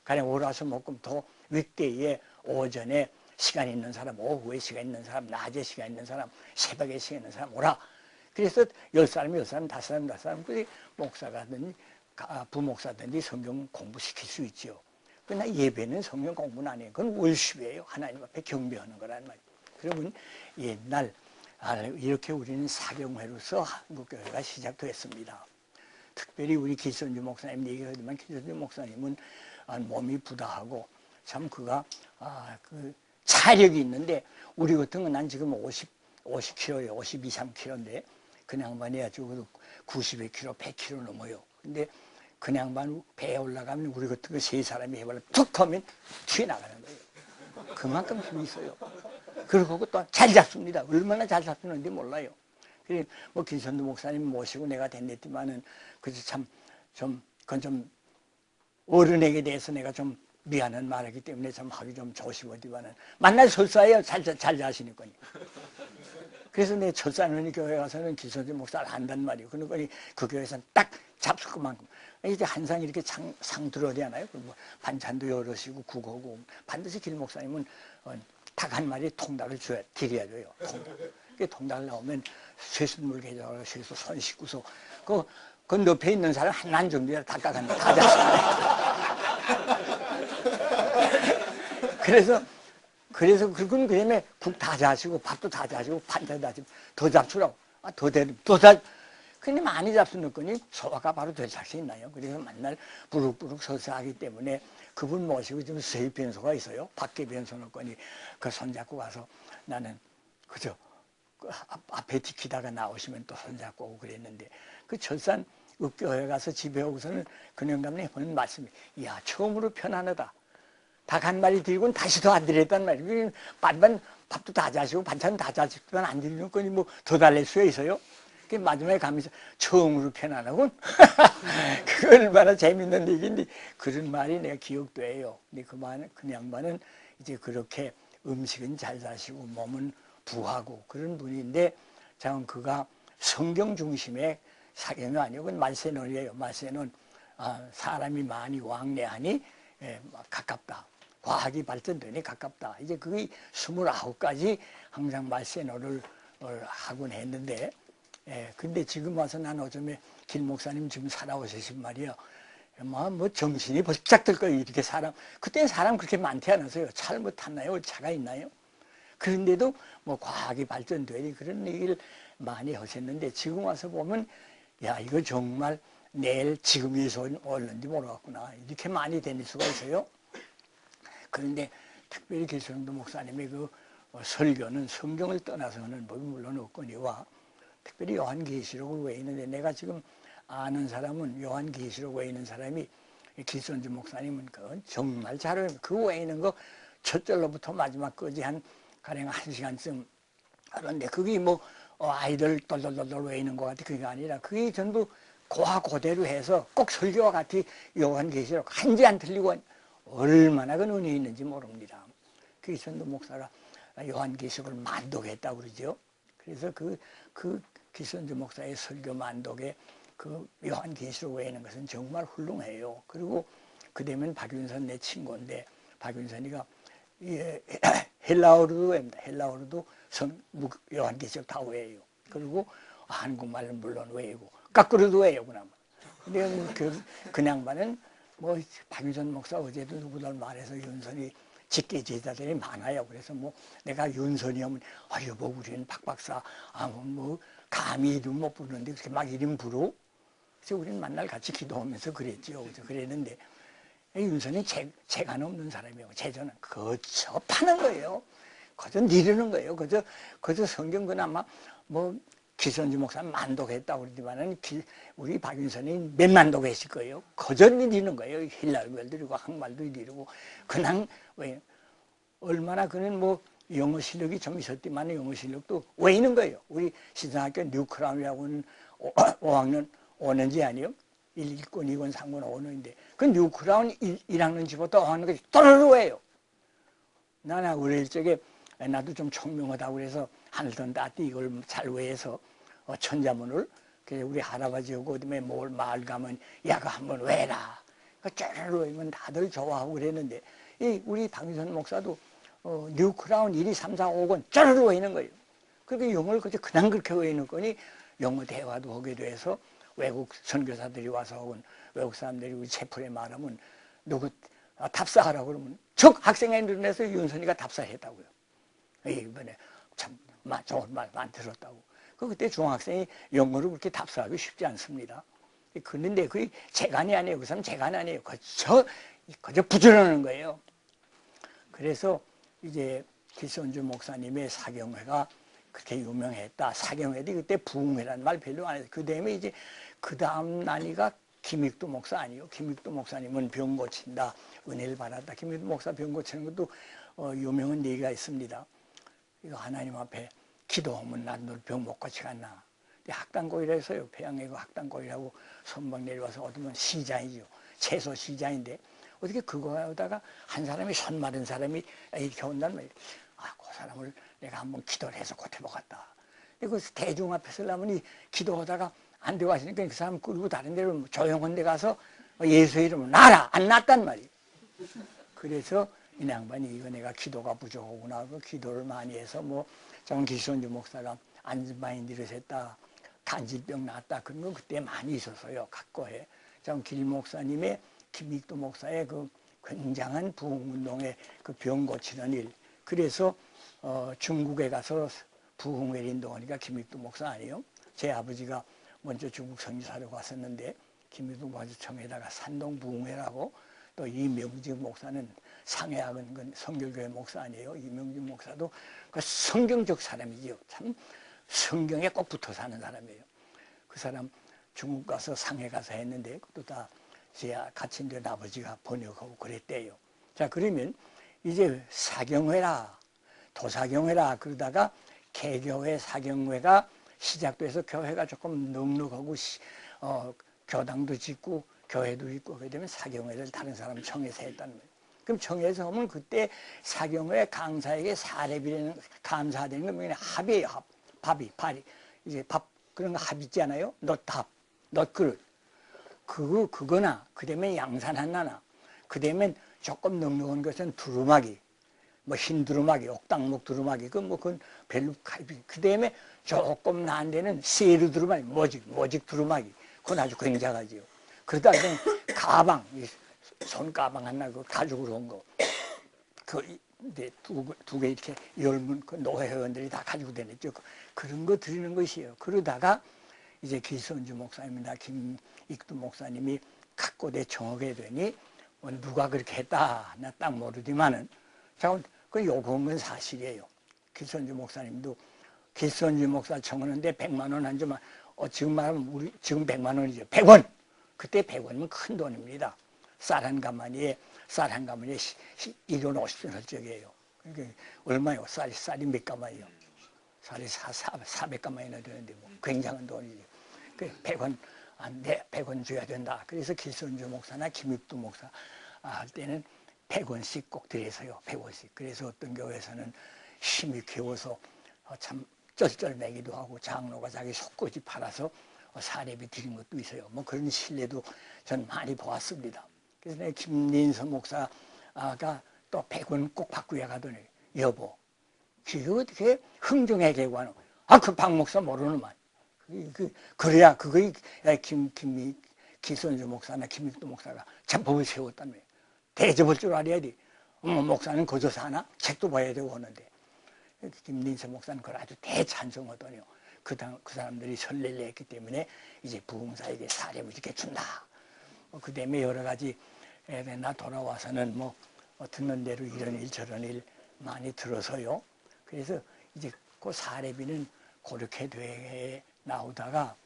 가령 월화수목금토 윅데이에 오전에 시간 있는 사람, 오후에 시간 있는 사람, 낮에 시간 있는 사람, 새벽에 시간 있는 사람 오라. 그래서 10사람, 10사람, 5사람, 5사람, 그 목사가든지 부목사든지 성경 공부시킬 수 있죠. 그러나 예배는 성경 공부는 아니에요. 그건 월십이에요. 하나님 앞에 경배하는 거란 말이에요. 그러면 옛날 이렇게 우리는 사경회로서 한국교회가 시작됐습니다. 특별히 우리 기선주 목사님 얘기하지만 기선주 목사님은 몸이 부다하고 참 그가 그 차력이 있는데 우리 같은 건 난 지금 50kg에 52, 3kg인데 그 양반이 아주 92kg, 100kg 넘어요. 근데 그 양반 배에 올라가면 우리 같은 거 세 사람이 해발로 툭 하면 튀어나가는 거예요. 그만큼 힘이 있어요. 그리고 또 잘 잡습니다. 얼마나 잘 잡수는지 몰라요. 그래 뭐 김선두 목사님 모시고 내가 됐지만은 그래서 참 그건 좀 어른에게 대해서 내가 좀 미안한 말이기 때문에 좀 하기 좀 조심하지만은 만날 설사예요. 잘 자시니까. 그래서 내 철산원이 교회 가서는 김선두 목사를 한단 말이에요. 그러니까 그 교회에서는 딱 잡술 그만큼. 이제 항상 이렇게 상 들어야 되잖아요. 뭐 반찬도 여럿이고 국어고 반드시 길 목사님은 닭 한 마리 통닭을 드려야 돼요. 통닭 나오면 쇠순물 개자로 쇠수 손 씻고서 그 옆에 있는 사람 한 정도야 다 까갔네. 다 잡수네. 그래서 그건 그다음에 국 다 자시고 밥도 다 자시고 반찬 다 자시고 더 잡수라고. 더 근데 많이 잡수는 거니 소화가 바로 될 자신 있나요? 그래서 맨날 부룩부룩 서서 하기 때문에 그분 모시고 지금 세 변소가 있어요. 밖에 변소는 거니 그 손잡고 가서 나는 그저 앞에 지키다가 나오시면 또 손잡고 오고 그랬는데 그 철산 읍교회 가서 집에 오고서는 근영감님 하는 말씀이 야 처음으로 편안하다. 닭 한 마리 들고는 다시 더 안 드렸단 말이에요. 밥도 다 자시고 반찬 다 자시고만 안 드리는 거니 뭐 더 달랠 수가 있어요? 그 마지막에 가면서 처음으로 편안하군. 그 얼마나 재밌는 얘기인데 그런 말이 내가 기억도 해요. 근데 그 양반은 이제 그렇게 음식은 잘 사시고 몸은 부하고 그런 분인데 참 그가 성경 중심의 사경이 아니고 그건 말세논이에요. 말세논. 사람이 많이 왕래하니 가깝다. 과학이 발전되니 가깝다. 이제 그게 29가지 항상 말세논을 하곤 했는데, 근데 지금 와서 난 어쩌면 길 목사님 지금 살아오시신 말이요. 뭐 정신이 벌짝 들 거예요. 이렇게 사람. 그때 사람 그렇게 많지 않았어요. 차를 뭐 탔나요? 차가 있나요? 그런데도 뭐 과학이 발전되니 그런 얘기를 많이 하셨는데 지금 와서 보면 야, 이거 정말 내일 지금에서 올는지 모르겠구나. 이렇게 많이 다닐 수가 있어요. 그런데 특별히 계승도 목사님의 그 설교는 성경을 떠나서는 뭐 물론 없거니와 특별히 요한계시록을 외우는데 내가 지금 아는 사람은 요한계시록 외우는 사람이 기선주 목사님은 그 정말 잘해요. 그 외우는 거 첫 절로부터 마지막까지 가령 1시간쯤 하는데 그게 뭐 아이들 돌돌돌돌 외우는 것 같아. 그게 아니라 그게 전부 고하 고대로 해서 꼭 설교와 같이 요한계시록 한지 안 틀리고 얼마나 그 은혜 있는지 모릅니다. 기선주 목사가 요한계시록을 만독했다고 그러죠. 그래서 그 기선주 목사의 설교 만독에 그 요한계시록 외우는 것은 정말 훌륭해요. 그리고 그 되면 박윤선 내 친구인데 박윤선이가 헬라어로도 외웁니다. 헬라어로도 요한계시록 다 외워요. 그리고 한국말은 물론 외우고 거꾸로도 외우구나. 근데 그 양반은 뭐 박윤선 목사 어제도 누구들 말해서 윤선이 직계 제자들이 많아요. 그래서 뭐 내가 윤선이 하면 여보 우리는 박 박사 뭐 감히 이름 못 부르는데 그렇게 막 이름 부르? 그래서 우리는 만날 같이 기도하면서 그랬죠. 그래서 그랬는데 윤선이 재간 없는 사람이에요. 재저는 거저 파는 거예요. 거저 니르는 거예요. 거저 성경 그나마 뭐 기선주 목사 만독했다고 그러지만은 우리 박윤선이 몇만 독 했을 거예요. 거저 니르는 거예요. 힐랄말도 이르고 한말도 이르고 그냥 왜 얼마나 그는 뭐 영어 실력이 좀 있었지만 영어 실력도 왜 있는 거예요. 우리 신사학교 뉴크라운이라고는 5학년 5년제 아니에요? 1, 2권, 2권, 3권, 5년인데 그 뉴크라운 1학년 집부터 5학년까지 또르르 해요. 나는 어릴 적에 나도 좀 총명하다고 그래서 하늘던 따뜻 이걸 잘 외워서 천자문을 우리 할아버지하고 그다음에 마을 가면 야가 한번 외라. 쪼르르 외우면 다들 좋아하고 그랬는데 우리 박윤선 목사도 뉴크라운 1, 2, 3, 4, 5권 쪼르르 외우는 거예요. 그렇게 영어를 그냥 그렇게 외우는 거니 영어 대화도 하게 돼서 외국 선교사들이 와서 혹은 외국 사람들이 우리 채플에 말하면 누구 답사하라고 그러면 적 학생에 늘어나서 윤선이가 답사했다고요. 이번에 참 좋은 말만 들었다고. 그때 중학생이 영어를 그렇게 답사하기 쉽지 않습니다. 그런데 그게 재간이 아니에요. 그 사람 재간이 아니에요. 그저 부지런한 거예요. 그래서 이제 기선주 목사님의 사경회가 그렇게 유명했다. 사경회도 그때 부흥회라는 말 별로 안 해서 그 다음에 이제 그 다음 난이가 김익두 목사 아니요. 김익두 목사님은 병 고친다. 은혜를 받았다. 김익두 목사 병 고치는 것도 유명한 얘기가 있습니다. 이거 하나님 앞에 기도하면 난 널 병 못 고치겠나. 학당고이라서요. 평양에 그 학당고이라고 선박 내려와서 얻으면 시장이죠. 채소 시장인데 어떻게 그거 하다가 한 사람이 손 마른 사람이 이렇게 온단 말이에요. 그 사람을 내가 한번 기도를 해서 고쳐보겠다. 그 대중 앞에서 하면 기도하다가 안 되고 하시니까 그 사람 끌고 다른 데로 조용한 데 가서 예수 이름으로 나라 안 났단 말이에요. 그래서 이 양반이 이거 내가 기도가 부족하구나. 그 기도를 많이 해서 뭐 정 기선주 목사가 안전바인 들으셨다. 간질병 났다. 그런 거 그때 많이 있었어요. 각고에. 정 길 목사님의 김익도 목사의 그 굉장한 부흥운동의 그 병 고치는 일. 그래서 중국에 가서 부흥회 인도하니까 김익도 목사 아니에요. 제 아버지가 먼저 중국 선교사로 갔었는데 김익도 목사청에다가 산동 부흥회라고 또 이명직 목사는 상해학은 성결교회 목사 아니에요. 이명직 목사도 그 성경적 사람이지요. 참 성경에 꼭 붙어 사는 사람이에요. 그 사람 중국 가서 상해 가서 했는데 그것도 다 제 같이 있는 아버지가 번역하고 그랬대요. 자, 그러면 이제 사경회라 도사경회라 그러다가 개교회 사경회가 시작돼서 교회가 조금 넉넉하고 교당도 짓고 교회도 있고 그러게 되면 사경회를 다른 사람 청해서 했다는 거예요. 그럼 청에서 하면 그때 사경회 강사에게 사례비라는 감사되는 건 뭐냐 합이에요. 합. 밥이 발이 이제 밥 그런 거 합 있지 않아요? 넛합, 넛그릇. 그거나 그다음에 양산 하나나 그다음에 조금 넉넉한 것은 두루마기. 뭐 흰 두루마기, 옥당목 두루마기, 그건 별로 그다음에 조금 난 데는 세르 두루마기, 모직 두루마기, 그건 아주 굉장하지요. 그러다 보면 가방, 손 가방 하나 그 가죽으로 온 거, 두 개 이렇게 열문 그 노회원들이 다 가지고 다녔죠. 그런 거 드리는 것이에요. 그러다가 이제 기선주 목사님이나 김익두 목사님이 갖고 내 청하게 되니 누가 그렇게 했다 나 딱 모르지만은 자, 그 요구한 건 사실이에요. 기선주 목사님도 기선주 목사 청하는데 100만 원 안 주면 지금 말하면 지금 100만 원이죠. 100원. 그때 100원이면 큰 돈입니다. 쌀 한 가마니에 1원 50전 할 적이에요. 그러니까 얼마요? 쌀이 몇 가마예요? 쌀이 400가마이나 되는데 뭐 굉장한 돈이죠. 그 100원 안 돼. 100원 줘야 된다. 그래서 기선주 목사나 김익두 목사 할 때는 100원씩 꼭 드려서요. 100원씩. 그래서 어떤 교회에서는 힘이 키워서 참 쩔쩔매기도 하고 장로가 자기 속꽂이 팔아서 사례비 드린 것도 있어요. 뭐 그런 신뢰도 전 많이 보았습니다. 그래서 내가 김린선 목사가 또 100원 꼭 받고 가더니 여보 그게 어떻게 흥정해 개관은 그 박 목사 모르는만 그래야 그거이 기선주 목사나 김익도 목사가 참 법을 세웠다며 대접할 줄 알아야 돼. 목사는 거기서 사나? 책도 봐야 되고 하는데 김린선 목사는 그걸 아주 대찬성하더니요. 그 사람들이 선례를 했기 때문에 이제 부흥사에게 사례를 이렇게 준다. 그 다음에 여러 가지 나 돌아와서는 뭐 듣는 대로 이런 일 저런 일 많이 들어서요. 그래서 이제 그 사례비는 그렇게 돼 나오다가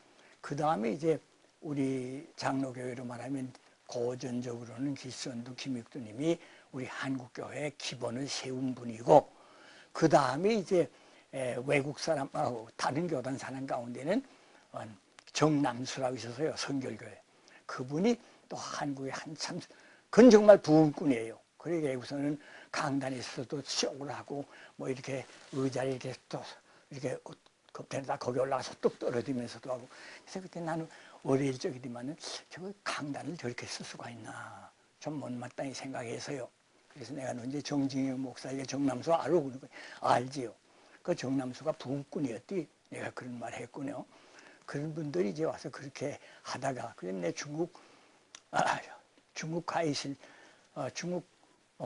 그 다음에 이제 우리 장로교회로 말하면 고전적으로는 기선두 김익두님이 우리 한국교회의 기본을 세운 분이고 그 다음에 이제 외국 사람 다른 교단 사람 가운데는 정남수라고 있어서요. 성결교회 그분이 또 한국에 한참 그건 정말 부흥꾼이에요. 그러니까 우선은 강단에서도 쇼를 하고 뭐 이렇게 의자를 이렇게 또 이렇게 겁대다 거기 올라가서 뚝 떨어지면서도 하고 그래서 그때 나는 어릴 적이지만은 저 강단을 저렇게 쓸 수가 있나 좀 못마땅히 생각해서요. 그래서 내가 이제 정진영 목사에게 정남수 알고 알지요. 그 정남수가 부흥꾼이었디 내가 그런 말 했군요. 그런 분들이 이제 와서 그렇게 하다가 그래서 내 중국 가이실 중국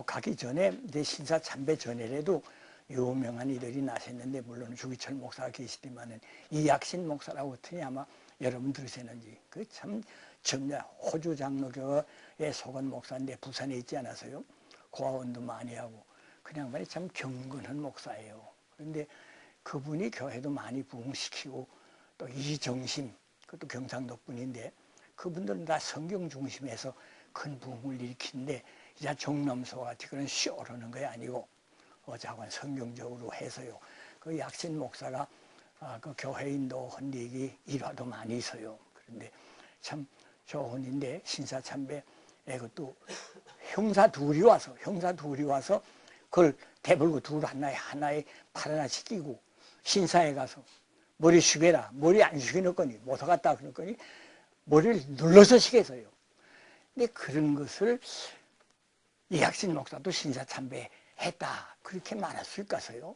가기 전에 이제 신사 참배 전에라도 유명한 이들이 나셨는데 물론 주기철 목사가 계시지만은 이약신 목사라고 했더니 아마 여러분 들으셨는지 그 참 정말 호주 장로교에 속한 목사인데 부산에 있지 않아서요. 고아원도 많이 하고 그냥 말이 참 경건한 목사예요. 그런데 그분이 교회도 많이 부흥시키고 또 이정심 그것도 경상도 분인데 그분들은 다 성경 중심에서 큰 부흥을 일으키는데 이제 정남소 같이 그런 쇼라는 게 아니고 자관 성경적으로 해서요. 그 약신 목사가 그 교회인도 한 얘기 일화도 많이 있어요. 그런데 참 좋은 인데 신사참배 그것도 형사 둘이 와서 그걸 대불고 둘 하나에 팔 하나 시키고 신사에 가서 머리 숙여라. 머리 안 숙이는 거니 못 하겠다 그럴 거니 머리를 눌러서 시켜서요. 근데 그런 것을 이학신 목사도 신사참배했다. 그렇게 말했을까서요.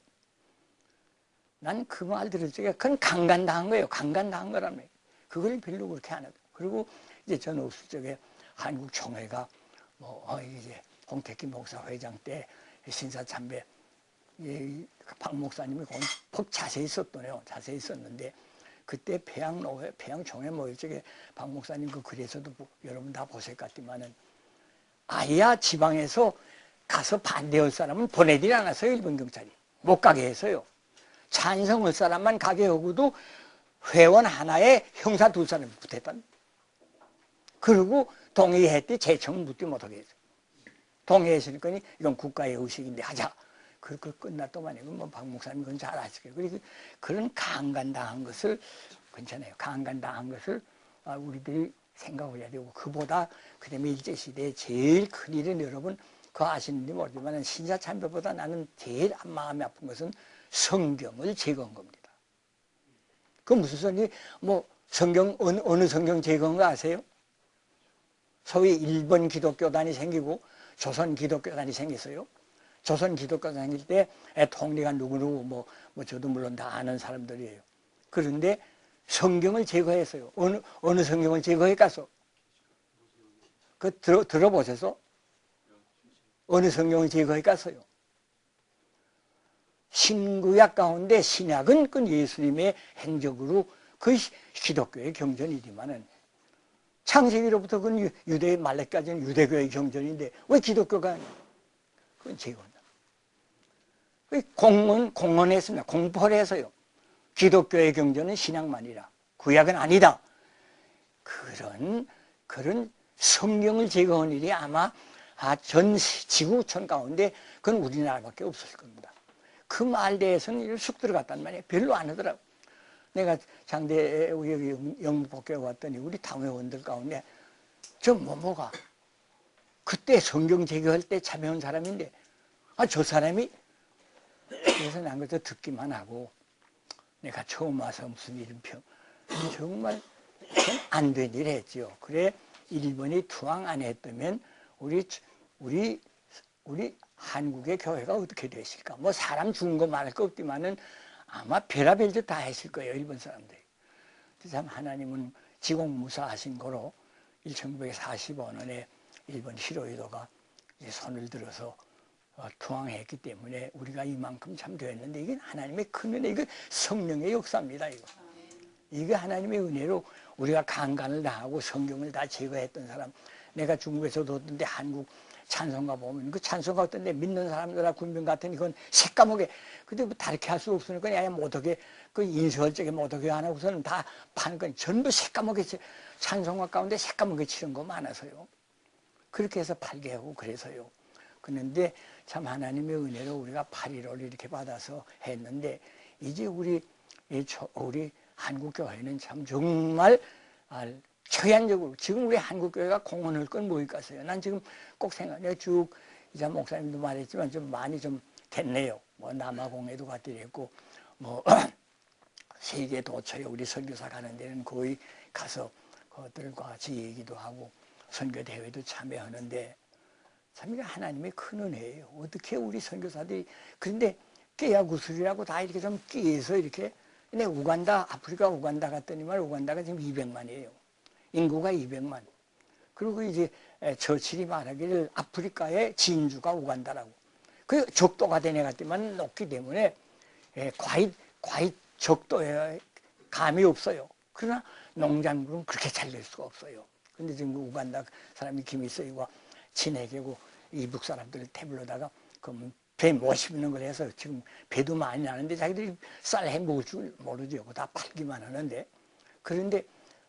난 그 말 들을 적에 그건 강간당한 거예요. 강간당한 거라며. 그걸 별로 그렇게 안 하고. 그리고 이제 전 없을 적에 한국 총회가 이제 홍택기 목사 회장 때 신사참배 박 목사님이 퍽 자세히 썼더네요. 자세히 썼는데 그때 평양 총회 모일 적에 박 목사님 그 글에서도 여러분 다 보실 것 같지만은 아야 지방에서 가서 반대할 사람은 보내질 않았어요. 일본 경찰이 못 가게 해서요. 찬성할 사람만 가게 하고도 회원 하나에 형사 2사람이 붙었다. 그리고 동의했더니 재청 묻지 못하게 했어요. 동의했으니까 이건 국가의 의식인데 하자. 그 끝났더만 이건 뭐 박 목사님 그건 잘 아실 거예요. 그리고 그런 강간당한 것을 괜찮아요. 강간당한 것을 우리들이 생각해야 되고 그보다 그다음에 일제시대에 제일 큰 일은 여러분 그거 아시는지 모르지만 신사참배보다 나는 제일 마음이 아픈 것은 성경을 제거한 겁니다. 그 무슨 소리? 뭐 성경 어느 성경 제거한 거 아세요? 소위 일본 기독교단이 생기고 조선 기독교단이 생겼어요. 조선 기독교단이 생길 때 통리가 누구누구 뭐 저도 물론 다 아는 사람들이에요. 그런데 성경을 제거했어요. 어느 성경을 제거했겠어? 그 들어보셔서 어느 성경을 제거했겠어요? 신구약 가운데 신약은 그 예수님의 행적으로 그 기독교의 경전이지만은 창세기로부터 그 유대 말레까지는 유대교의 경전인데 왜 기독교가 그건 제거한다. 공언했습니다. 공포를 해서요. 기독교의 경전은 신약만이라 구약은 아니다. 그런 성경을 제거한 일이 아마 전 지구촌 가운데 그건 우리나라밖에 없었을 겁니다. 그 말 대해서는 쑥 들어갔단 말이에요. 별로 안 하더라고. 내가 장대에 여기 영북학교에 왔더니 우리 당회원들 가운데 저 뭐가 그때 성경 제거할 때 참여한 사람인데 저 사람이 그래서 난 그저 듣기만 하고 내가 처음 와서 무슨 이름표 정말 안 된 일 했죠. 그래 일본이 투항 안 했다면 우리 한국의 교회가 어떻게 됐을까? 뭐 사람 죽은 거 말할 거 없지만은 아마 별의별 짓 다 했을 거예요, 일본 사람들이. 참 하나님은 지공무사하신 거로 1945년에 일본 히로히도가 손을 들어서 투항했기 때문에 우리가 이만큼 참 되었는데 이게 하나님의 큰 은혜, 이거 성령의 역사입니다. 이게 하나님의 은혜로 우리가 강간을 다하고 성경을 다 제거했던 사람. 내가 중국에서도 어떤데 한국 찬송가 보면 그 찬송가 어떤데 믿는 사람들아 군병 같은 이건 새까맣게 근데 뭐 다르게 할 수 없으니까 아예 못하게 그 인수할적에 못하게 안 하고서는 다 파는 건 전부 새까맣게 찬송가 가운데 새까맣게 치는 거 많아서요. 그렇게 해서 팔게 하고 그래서요. 그런데 참 하나님의 은혜로 우리가 8.15를 이렇게 받아서 했는데 이제 우리 한국교회는 참 정말 초연적으로 지금 우리 한국교회가 공헌할 건 뭐일까요? 난 지금 꼭 생각해 쭉 이제 목사님도 말했지만 좀 많이 좀 됐네요. 뭐 남아공에도 갔더니 했고 뭐 세계 도처에 우리 선교사 가는 데는 거의 가서 그것들과 같이 얘기도 하고 선교 대회도 참여하는데 참 이게 하나님의 큰 은혜예요. 어떻게 우리 선교사들이 그런데 깨야구슬이라고 다 이렇게 좀 끼해서 이렇게 근데 아프리카 우간다 갔더니만 우간다가 지금 200만이에요. 인구가 200만. 그리고 이제 처칠이 말하기를 아프리카의 진주가 우간다라고. 그 적도가 되네 갔더니만 높기 때문에 과히 적도에 감이 없어요. 그러나 농작물은 그렇게 잘 될 수가 없어요. 근데 지금 우간다 사람이 김일성이고 친해지고 이북 사람들 태블로다가 배 못 씹는 걸 해서 지금 배도 많이 나는데 자기들이 쌀 해 먹을 줄 모르죠. 다 팔기만 하는데. 그런데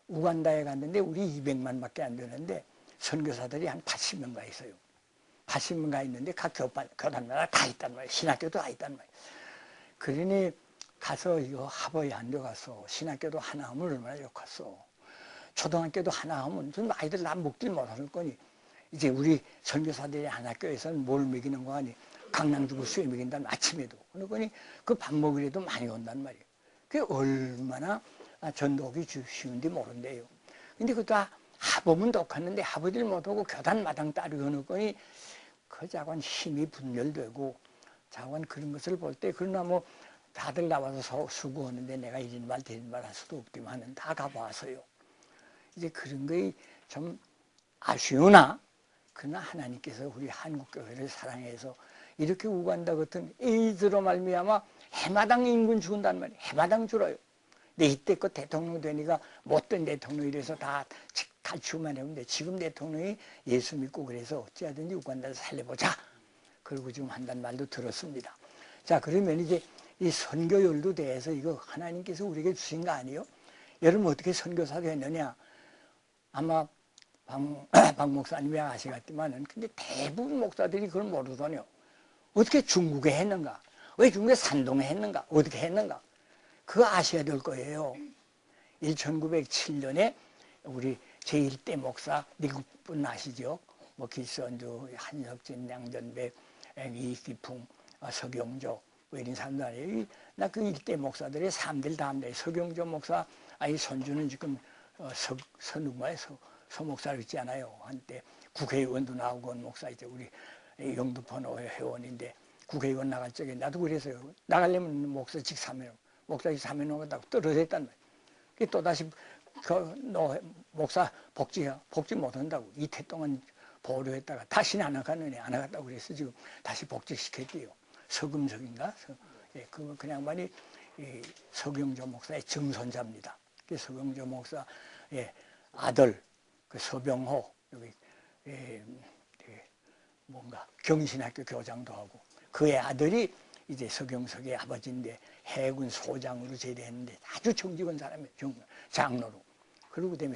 우간다에 갔는데 우리 200만 밖에 안 되는데 선교사들이 한 80명가 있어요. 80명가 있는데 각 교단마다 다 있단 말이에요. 신학교도 다 있단 말이에요. 그러니 가서 이거 하버에 안 들어가서 신학교도 하나 하면 얼마나 좋겠어. 초등학교도 하나 하면 좀 아이들 나 먹질 못하는 거니 이제 우리 선교사들이 한 학교에서는 뭘 먹이는 거 아니 강낭 주고 수에 먹인다는 아침에도 그러니 그 밥 먹으려도 많이 온단 말이에요. 그게 얼마나 전도하기 쉬운지 모른대요. 근데 그거 다 하보면 똑같는데 하보질 못하고 교단마당 따르고 하는 거니 그 자관 힘이 분열되고 자관 그런 것을 볼 때 그러나 뭐 다들 나와서 수고하는데 내가 이런 말 저런 말 할 수도 없지만은 다 가봐서요. 이제 그런 게 좀 아쉬우나 그러나 하나님께서 우리 한국교회를 사랑해서 이렇게 우간다 같은 에이즈로 말미암아 해마당 인근 죽은단 말이에요. 해마당 줄어요. 근데 이때껏 대통령 되니까 못된 대통령이 돼서 다 갈치고만 했는데 지금 대통령이 예수 믿고 그래서 어찌하든지 우간다를 살려보자. 그리고 지금 한다는 말도 들었습니다. 자, 그러면 이제 이 선교열도 대해서 이거 하나님께서 우리에게 주신 거 아니에요? 여러분 어떻게 선교사가 했느냐? 아마 박 목사님이 아시겠지만은 근데 대부분 목사들이 그걸 모르더니요. 어떻게 중국에 했는가? 왜 중국에 산동에 했는가? 어떻게 했는가? 그거 아셔야 될 거예요. 1907년에 우리 제1대 목사 미국분 아시죠? 뭐 길선주, 한석진, 양전백, 이기풍, 서경조 뭐 이런 사람들 아니에요. 나 그 일대 목사들의 삶들 다 합니다. 서경조 목사, 이 손주는 지금 서누마에 서 목사를 있지 않아요. 한때 국회의원도 나오고 온 목사 이제 우리 영등포노회 회원인데 국회의원 나갈 적에 나도 그랬어요. 나가려면 목사직 사면 목사직 사면 오겠다고 떨어졌단 말이에요. 또다시 목사 복직 못한다고 이태 동안 보류했다가 다시는 안 나가느니 안 나갔다고 그래서 지금 다시 복직시켰대요. 서금석인가? 예, 그냥 많이 서경조 목사의 증손자입니다. 그 서경조 목사의 아들 그 서병호 여기 뭔가 경신학교 교장도 하고 그의 아들이 이제 서경석의 아버지인데 해군 소장으로 제대했는데 아주 정직한 사람이에요. 장로로. 그리고 그다음에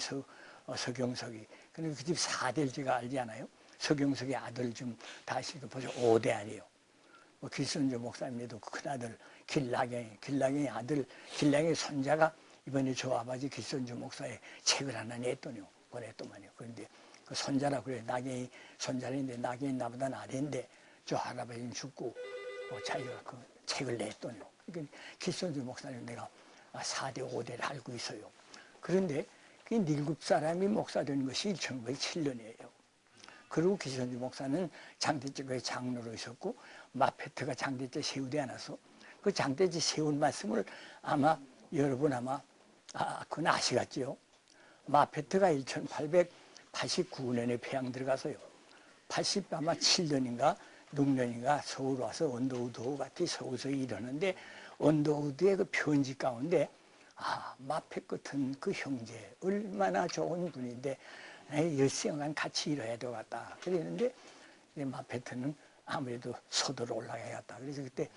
서경석이 그리고 그 집 4대를 제가 알지 않아요? 서경석의 아들 좀 다시 벌써 5대 아니에요. 뭐 길선조 목사님도 큰 아들 길락영의 아들 길락영의 손자가 이번에 저 아버지 길선조 목사의 책을 하나 냈더니요. 보냈더만요. 그런데 그 손자라 그래. 나경이 손자인데 나경이 나보다 아래인데 저 할아버지는 죽고 자기가 그 책을 냈더니요. 그러니까 길선조 목사님 내가 4대 5대를 알고 있어요. 그런데 그 일곱 사람이 목사 된 것이 1907년이에요. 그리고 길선조 목사는 장대째 교회 장로로 있었고 마페트가 장대째 세우지 않아서 그 장대째 세운 말씀을 아마 여러분 그건 아시겠지요. 마페트가 1889년에 폐양 들어가서요. 아마 7년인가 6년인가 서울 와서 언더우드 같이 서울서 일하는데 언더우드의 그 편지 가운데 마페 같은 그 형제 얼마나 좋은 분인데 열생간 같이 일해야 되겠다 그랬는데 마페트는 아무래도 서도로 올라가야겠다. 그래서 그때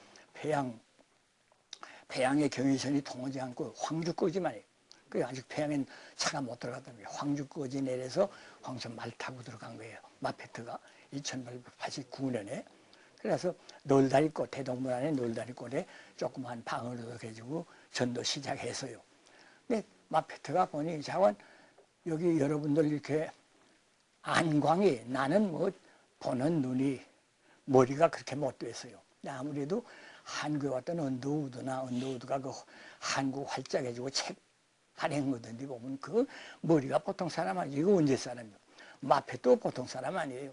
폐양의 경의선이 통하지 않고 황주까지만 해요. 그 아직 폐양엔 차가 못 들어갔다는 거예요. 황주까지 내려서 황천 말 타고 들어간 거예요. 마페트가 1889년에. 그래서 놀다리꽃, 대동문 안에 놀다리꽃에 조그만 방을 얻어가지고 전도 시작했어요. 근데 마페트가 보니 자원 여기 여러분들 이렇게 안광이 나는 뭐 보는 눈이 머리가 그렇게 못 됐어요. 아무래도 한국에 왔던 언더우드가 그 한국 활짝해지고 책 발행하던데 보면 그 머리가 보통 사람 아니에요. 이거 언제 사람이에요? 마페도 보통 사람 아니에요.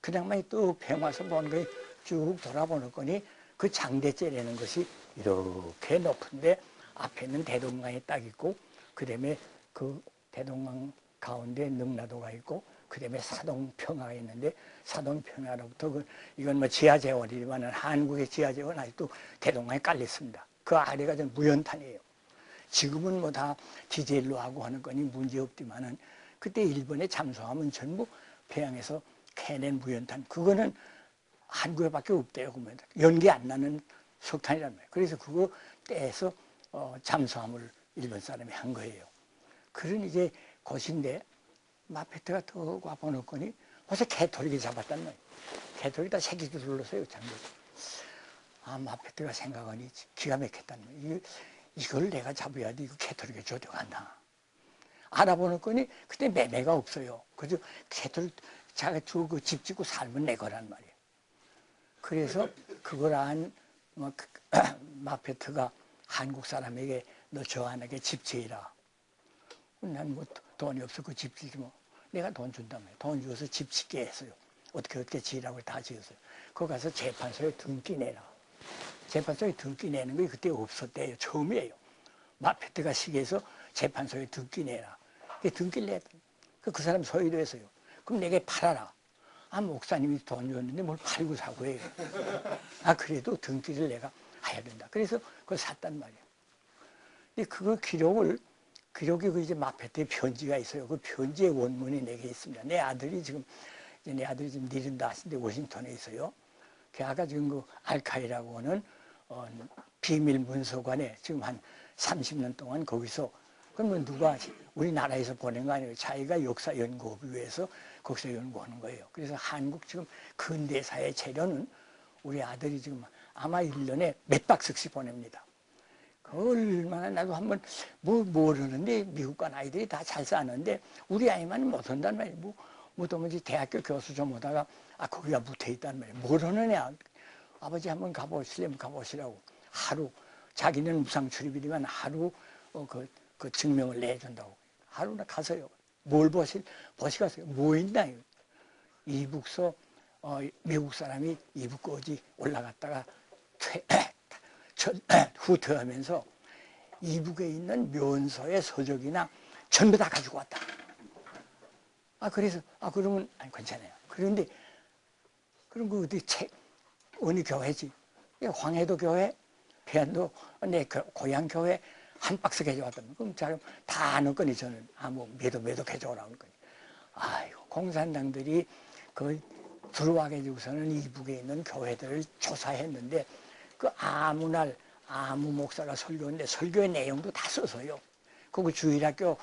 그냥만 또 병와서 보는 거 쭉 돌아보는 거니 그 장대째라는 것이 이렇게 높은데 앞에는 대동강이 딱 있고 그 다음에 그 대동강 가운데 능라도가 있고 그 다음에 사동평화가 있는데 사동평화로부터 이건 뭐 지하재원이지만 한국의 지하재원 아직도 대동강에 깔렸습니다. 그 아래가 좀 무연탄이에요. 지금은 뭐 다 디젤로 하고 하는 거니 문제없지만은 그때 일본에 잠수하면 전부 배양에서 캐낸 무연탄 그거는 한국에밖에 없대요. 그러면 연기 안 나는 석탄이란 말이에요. 그래서 그거 떼서 잠수함을 일본 사람이 한 거예요. 그런 이제 곳인데 마페트가 더 와보놓고니 벌써 개토리기 잡았단 말이에요. 개토리 다 새끼도 둘러서요. 마페트가 생각하니 기가 막혔단 말이에요. 이걸 내가 잡아야 돼. 이거 개토리가 조져간다. 알아보놓고니 그때 매매가 없어요. 그저 개토리 자가 그 집 짓고 살면 내 거란 말이에요. 그래서 그걸 안 마페트가 한국 사람에게 너 저 안에게 집 지으라. 난 뭐 돈이 없어 그 집 짓기 뭐 내가 돈 준다며 돈 주어서 집 짓게 했어요. 어떻게 지으라고 다 지었어요. 거기 가서 재판소에 등기 내라. 재판소에 등기 내는 게 그때 없었대요. 처음이에요. 마페트가 시기해서 재판소에 등기 내라. 등기를 냈더니 그 사람 소유도 했어요. 그럼 내게 팔아라. 목사님이 돈 줬는데 뭘 팔고 사고 해요. 그래도 등기를 내가 해야 된다. 그래서 그걸 샀단 말이에요. 근데 그거 기록이 그 이제 마페트의 편지가 있어요. 그 편지의 원문이 내게 있습니다. 내 아들이 지금 니른다 하신데 워싱턴에 있어요. 아까 지금 그 알카이라고 하는 비밀 문서관에 지금 한 30년 동안 거기서 그러면 누가 우리나라에서 보낸 거 아니에요. 자기가 역사 연구하기 위해서 거기서 연구하는 거예요. 그래서 한국 지금 근대사의 재료는 우리 아들이 지금 아마 1년에 몇 박스씩 보냅니다. 얼마나 나도 한번 모르는데 미국 간 아이들이 다 잘 사는데 우리 아이만 못한단 말이에요. 무덤은지 대학교 교수 좀 오다가 거기가 묻혀있단 말이에요. 모르느냐. 아버지 한번 가보시려면 가보시라고. 하루 자기는 무상 출입이지만 하루 그 증명을 내준다고. 하루나 가서요. 뭘 보시겠어요? 뭐 있나? 이북서 미국 사람이 이북 거지 올라갔다가 후퇴하면서 이북에 있는 묘원서의 서적이나 전부 다 가지고 왔다. 그래서 그러면 괜찮아요. 그런데 그럼 그 어디 어느 교회지? 황해도 교회, 배안도 내 고향 교회 한 박스 가져왔다면 그럼 다 넣거니 저는 매도 가져오라고 거니. 아이고 공산당들이 들어와 가지고서는 이북에 있는 교회들을 조사했는데 아무 목사가 설교했는데 설교의 내용도 다 써서요. 주일학교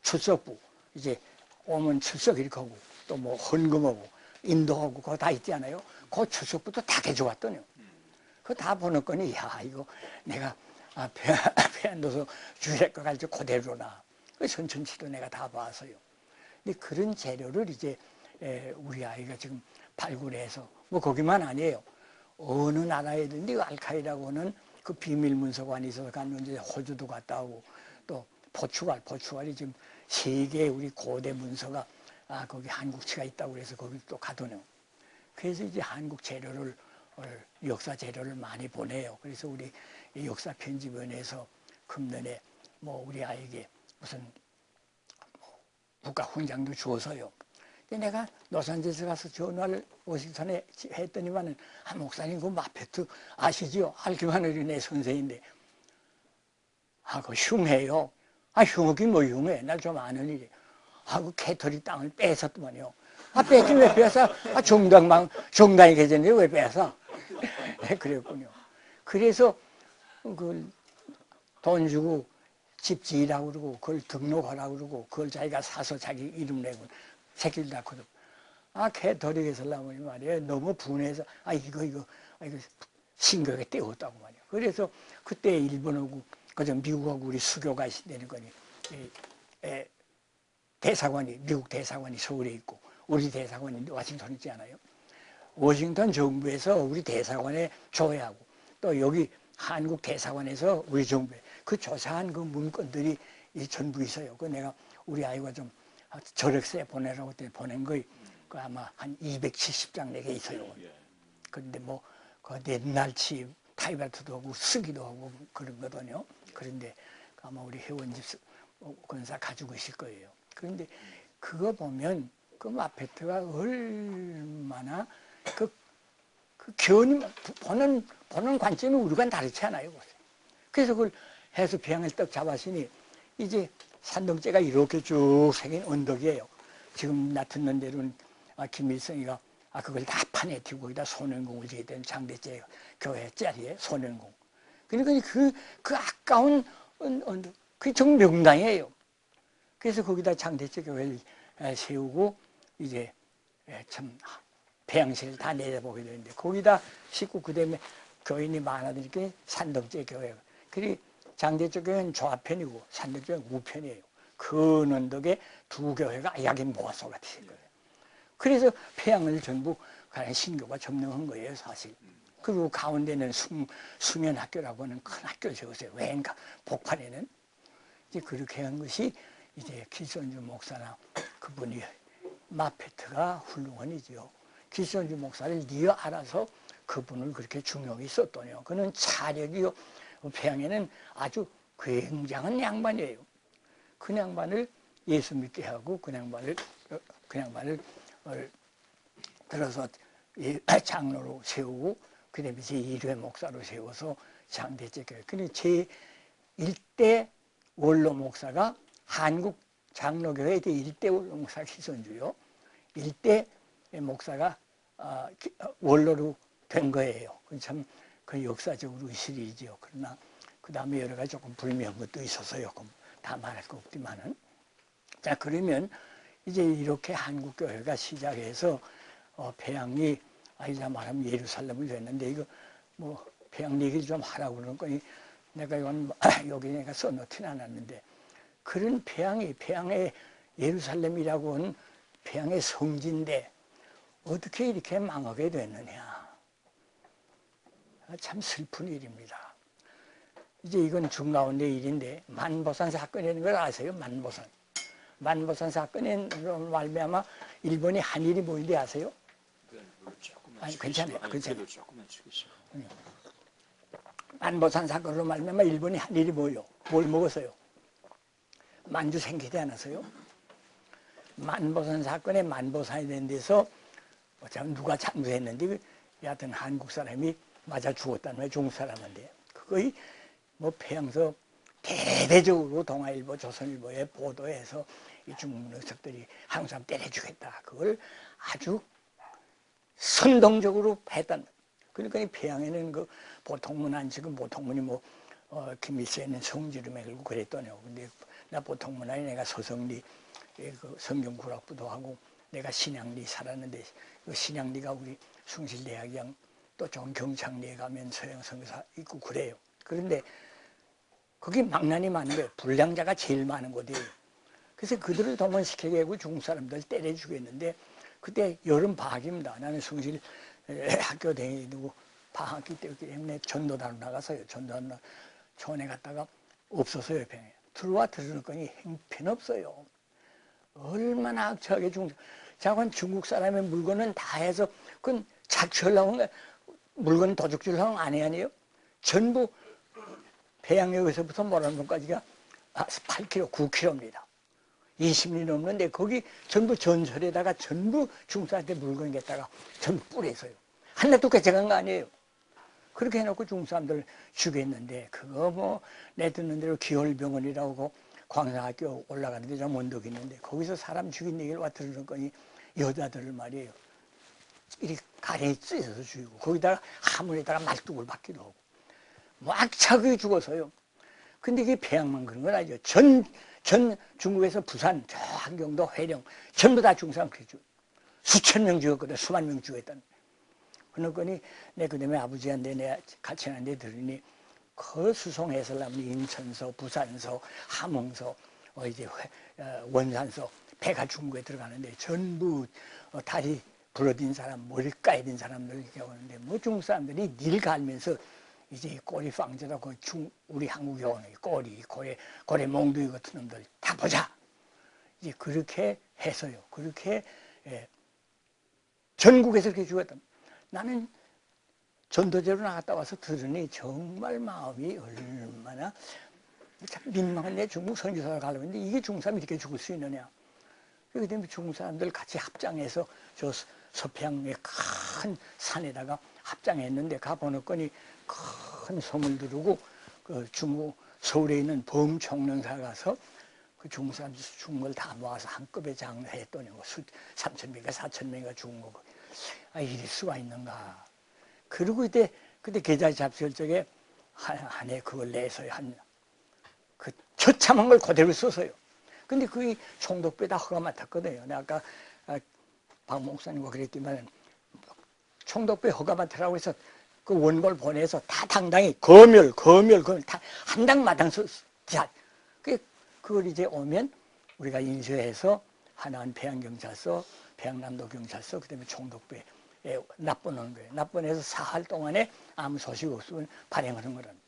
출석부 이제 오면 출석 이렇게 하고 또 뭐 헌금하고 인도하고 그거 다 있지 않아요? 그 출석부터 다 가져왔더니요. 그거 다 보냈거니 이거 내가 배안도서 주일학교 갈 때 그대로나 선천치도 내가 다 봐서요. 근데 그런 재료를 이제 우리 아이가 지금 발굴해서 거기만 아니에요. 어느 나라에든지 알카이라고는 그 비밀 문서관이 있어서 갔는데 호주도 갔다 오고 또 포르투갈이 지금 세계 우리 고대 문서가 거기 한국치가 있다고 그래서 거기 또 가더네요. 그래서 이제 한국 재료를 역사 재료를 많이 보내요. 그래서 우리 역사 편집원에서 금년에 우리 아이에게 무슨 국가 훈장도 주어서요. 근데 내가 로산젤스 가서 전화를 워싱턴에 했더니만은 목사님 그 마페트 아시죠? 알기만 해도 내 선생인데 그 흉해요. 흉하긴 뭐 흉해. 날 좀 아는 일이. 그 캐토릭 땅을 뺏었더만요. 뺏긴 왜 뺏어? 정당이 계셨는데 왜 뺏어? 그랬군요. 그래서 돈 주고 집 지으라고 그러고 그걸 등록하라고 그러고 그걸 자기가 사서 자기 이름 내고 새끼를 낳고도 캐토릭에서 나오니 말이에요. 너무 분해서 이거 심각하게 떼었다고 말이에요. 그래서 그때 일본하고 그저 미국하고 우리 수교가 되는 거니 미국 대사관이 서울에 있고 우리 대사관이 워싱턴에 있지 않아요? 워싱턴 정부에서 우리 대사관에 조회하고 또 여기 한국 대사관에서 우리 정부에 조사한 그 문건들이 전부 있어요. 내가 우리 아이가 좀 저력서에 보내라고 때 보낸 거이 아마 한 270장 내게 있어요. 그런데 옛날치 타이바트도 하고 쓰기도 하고 그런 거거든요. 그런데 아마 우리 회원집 권사 가지고 있을 거예요. 그런데 그거 보면 마페트가 얼마나 견이 보는 관점이 우리가 다르지 않아요. 그래서 그걸 해서 배양을 떡 잡았으니 이제 산등재가 이렇게 쭉 생긴 언덕이에요. 지금 나타난 대로는 김일성이가 그걸 다 판에 튀고 거기다 소년공을 지게 된 장대재 교회 자리에 소년공. 그러니까 그 아까운 언덕, 그게 정말 명당이에요. 그래서 거기다 장대재 교회를 세우고 이제 참 배양실을 다 내려보게 되는데 거기다 싣고 그다음에 교인이 많아지니까 산덕재 교회. 그리고 장대재 교회는 좌편이고 산덕재 교회는 우편이에요. 그 언덕에 두 교회가 약이 모아서 같은 거예요. 그래서 폐양을 전부 신교가 점령한 거예요, 사실. 그리고 가운데는 수면학교라고 하는 큰 학교를 세웠어요. 왼 복판에는. 이제 그렇게 한 것이 이제 길선주 목사나 그분이 마페트가 훌륭한 이지요. 길선주 목사를 알아서 그분을 그렇게 중용히 썼더니요. 그는 차력이요. 폐양에는 아주 굉장한 양반이에요. 그 양반을 예수 믿게 하고 그 양반을 들어서 장로로 세우고 그다음에 제1회 목사로 세워서 장대째 교회. 근데 제1대 원로 목사가 한국 장로교회 제1대 원로 목사가 길선주요. 1대 목사가 원로로 된 거예요. 참 그 역사적으로 시리즈요. 그러나 그 다음에 여러 가지 조금 불미한 것도 있어서요. 다 말할 거 없지만은. 자, 그러면 이제 이렇게 한국교회가 시작해서 폐양이 이제 말하면 예루살렘을 됐는데 이거 폐양 얘기를 좀 하라고 그러는 거니 내가 이건 여기 내가 써놓지는 않았는데 그런 폐양의 예루살렘이라고 하는 평양의 성지인데 어떻게 이렇게 망하게 됐느냐. 참 슬픈 일입니다. 이제 이건 중가운데 일인데 만보산 사건이라는 걸 아세요? 만보산. 만보산 사건에 말미암아 일본이 한일이 모인데 아세요? 아니 괜찮아요. 괜찮아요. 만보산 사건으로 말미암아 일본이 한일이 모여. 뭘 먹었어요? 만주 생기지 않았어요? 만보산 사건에 만보산이 된 데서 참 누가 참수했는데 여하튼 한국 사람이 맞아 죽었다는 거예요. 중국 사람인데 그거의 뭐 평양서 대대적으로 동아일보, 조선일보에 보도해서 이 중국 녀석들이 한국 사람 때려주겠다. 그걸 아주 선동적으로 했단 말이에요. 그러니까 이 평양에는 그 보통문안 지금 보통문이 뭐 김일성에는 성지를 매글고 그랬더니요. 근데 나 보통문안에 내가 서성리 그 성경구락부도 하고 내가 신양리 살았는데 그 신양리가 우리 숭실대학이랑 또 좋은 경창리에 가면 서양성사 있고 그래요. 그런데 거기 망난이 많은 거예요. 불량자가 제일 많은 곳이에요. 그래서 그들을 동원시키게 하고 중국 사람들 때려주겠는데 그때 여름 방학입니다. 나는 숭실 학교 다니고 방학기 때문에 전도단으로 나가서요. 전도단 촌에 갔다가 없었어요. 병에. 들어와 들을 거니 형편없어요. 얼마나 악하게 자관 중국 사람의 물건은 다 해서 그건 착취하려고 물건 도둑 주려고 안 해 아니에요? 전부 배양역에서부터 모란동까지가 8km, 9km입니다. 20리 넘는데 거기 전부 전설에다가 전부 중사한테 물건 갖다가 전부 뿌려서요. 하나도 가져간 거 아니에요. 그렇게 해놓고 중사람들 죽였는데 그거 뭐 내 듣는 대로 기월병원이라고 광산학교 올라가는데 좀 언덕이 있는데 거기서 사람 죽인 얘기를 와 들은 거니 여자들을 말이에요. 이렇게 가랭이 찢어서 죽이고 거기다가 하물에다가 말뚝을 받기도 하고 막 차게 죽어서요. 근데 이게 평양만 그런 건 아니죠. 전 중국에서 부산, 저 한경도, 회령 전부 다 중사람 그랬죠. 수천 명 죽었거든. 수만 명 죽었다는. 그러더니 내 그다음에 아버지한테 내가 같이 하는데 들으니 그 수송해설하면 인천서, 부산서, 함흥서, 이제 원산서 배가 중국에 들어가는데 전부 다리 부러진 사람, 머리 까이든 사람들 이렇게 오는데 뭐 중국 사람들이 닐 갈면서 이제 꼬리 빵져라고 우리 한국에 오는 꼬리, 고래 몽둥이 같은 놈들 다 보자. 이제 그렇게 해서요. 그렇게 전국에서 그렇게 죽었다. 나는 전도제로 나갔다 와서 들으니 정말 마음이 얼마나 참 민망한데 중국 선교사를 가려고 했는데 이게 중국 사람이 이렇게 죽을 수 있느냐. 그렇기 때문에 중국 사람들 같이 합장해서 저 서평의 큰 산에다가 합장했는데 가보니까니 큰 소문 두르고 그 중국 서울에 있는 범총련사 가서 그 중국 사람들 죽은 걸 다 모아서 한꺼번에 장사했더니 뭐 3,000명인가 4,000명인가 죽은 거고. 아, 이럴 수가 있는가. 그리고 그때 계좌 잡수할 적에 한 해 그걸 내서요. 그 처참한 걸 그대로 써서요. 근데 그게 총독부에 다 허가 맡았거든요. 내가 아까 박 목사님과 그랬지만 총독부에 허가 맡으라고 해서 그 원고를 보내서 다 당당히 검열 다 한 당마당 자 그걸 이제 오면 우리가 인쇄해서 하나는 평양경찰서, 평양남도경찰서, 그다음에 총독부에 납부하는 거예요. 납부해서 사흘 동안에 아무 소식 없으면 발행하는 거랍니다.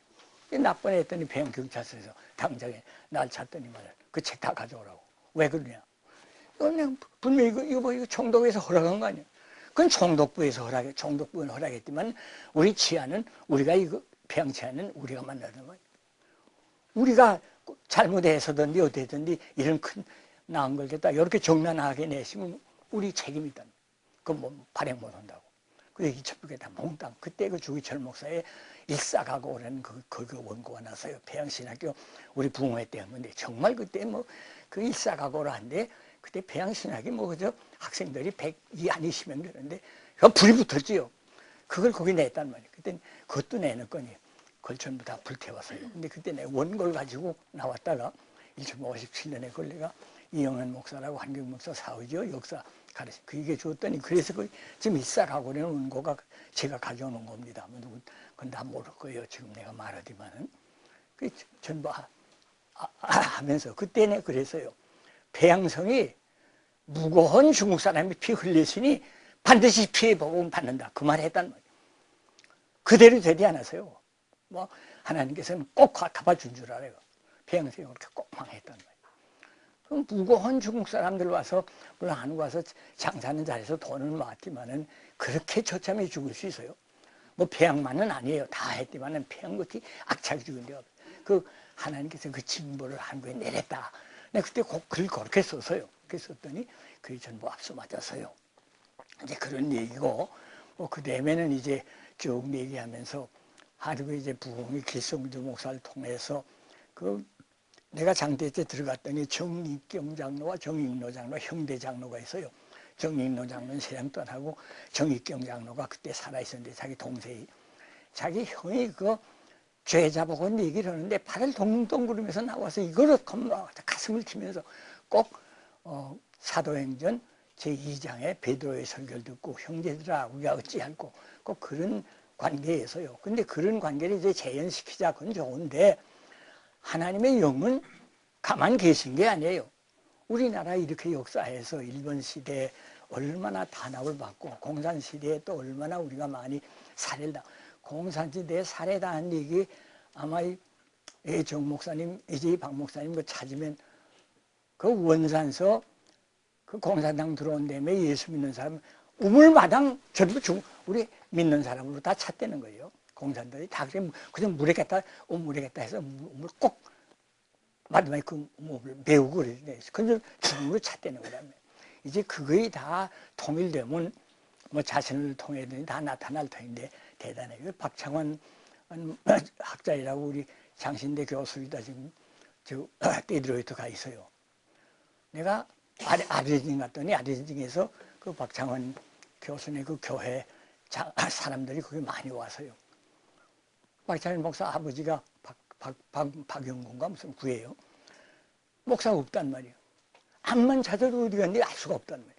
납부했더니 평양경찰서에서 당장에 날 찾더니 말이야. 그 책 다 가져오라고. 왜 그러냐? 그냥 분명히 이거 총독부에서 허락한 거 아니야? 그건 총독부에서 총독부는 허락했지만 우리 치안은 우리가 이거 평양 치안은 우리가 만나는 거야. 우리가 잘못해서든지 어땠든지 이런 큰 나은 걸 갖다 이렇게 정난하게 내시면 우리 책임이다. 그건 뭐 발행 못 한다고. 그래서 이첩부에 다 몽땅 그때 그 주기철 목사의 일사각오라는 그 원고가 나서요. 평양신학교 우리 부흥회 때 했는데 정말 그때 뭐 그 일사각오를 한데 그때 평양신학이 뭐 그저 학생들이 100이 안 20명 되는데 그 불이 붙었지요. 그걸 거기 냈단 말이에요. 그때 그것도 내는 거니 그걸 전부 다 불태웠어요. 근데 그때 내 원고를 가지고 나왔다가 1957년에 그걸 내가 이영현 목사라고 한경 목사 사후죠. 역사 가르쳐. 그게 줬더니 그래서 그 지금 일사각오라는 원고가 제가 가져오는 겁니다. 그건 다 모를 거예요. 지금 내가 말하지만은. 그 전부 하면서 그때는 그랬어요. 배양성이 무고한 중국 사람이 피 흘렸으니 반드시 피해보고 받는다. 그 말을 했단 말이에요. 그대로 되지 않았어요. 뭐 하나님께서는 꼭 갚아준 줄 알아요. 배양성이 그렇게 꼭 망했단 말이에요. 그럼 무고한 중국 사람들 와서 물론 한국 와서 장사는 잘해서 돈은 많지만은 그렇게 처참히 죽을 수 있어요. 뭐 배양만은 아니에요. 다 했지만은 배양 것이 악착이 죽은데요. 그 하나님께서 그 징벌을 한국에 내렸다. 내가 그때 꼭 글 그렇게 썼어요. 그렇게 썼더니 그게 전부 앞서 맞았어요. 이제 그런 얘기고, 뭐 그 다음에는 이제 쭉 얘기하면서 하루에 이제 부흥의 길성주 목사를 통해서 그 내가 장대 때 들어갔더니 정익경 장로와 정익로 장로, 형대 장로가 있어요. 정익로 장로는 세상 떠나고 정익경 장로가 그때 살아있었는데 자기 동생이, 자기 형이 그 죄자 보고 얘기를 하는데 발을 동동 구르면서 나와서 이거를 가슴을 치면서 꼭 사도행전 제2장의 베드로의 설교를 듣고 형제들아 우리가 어찌할꼬 꼭 그런 관계에서요. 근데 그런 관계를 이제 재현시키자 그건 좋은데 하나님의 영은 가만 계신 게 아니에요. 우리나라 이렇게 역사에서 일본 시대에 얼마나 탄압을 받고 공산시대에 또 얼마나 우리가 많이 살해를 당하고 공산시대에 살해당한 얘기 아마 정 목사님, 이제 박 목사님 그 찾으면 그 원산서 그 공산당 들어온 다음에 예수 믿는 사람 우물마당 전부 우리 믿는 사람으로 다 찼다는 거예요. 공산당이 다 그냥 물에겠다 우물에겠다 해서 우물 꼭 마지막에 그 우물을 메우고 그랬는데 그걸 죽음으로 찼다는 거라며. 이제 그거에 다 통일되면 뭐 자신을 통해서는 다 나타날 터인데 대단해요. 박창원 학자이라고 우리 장신대 교수이다 지금 저 데드로이트 가 있어요. 내가 아르헨티나 갔더니 아르헨티나에서 그 박창원 교수네 그 교회 사람들이 거기 많이 와서요. 박창원 목사 아버지가 박영군가 무슨 구예요. 목사가 없단 말이에요. 암만 찾아도 어디 갔는지 알 수가 없단 말이에요.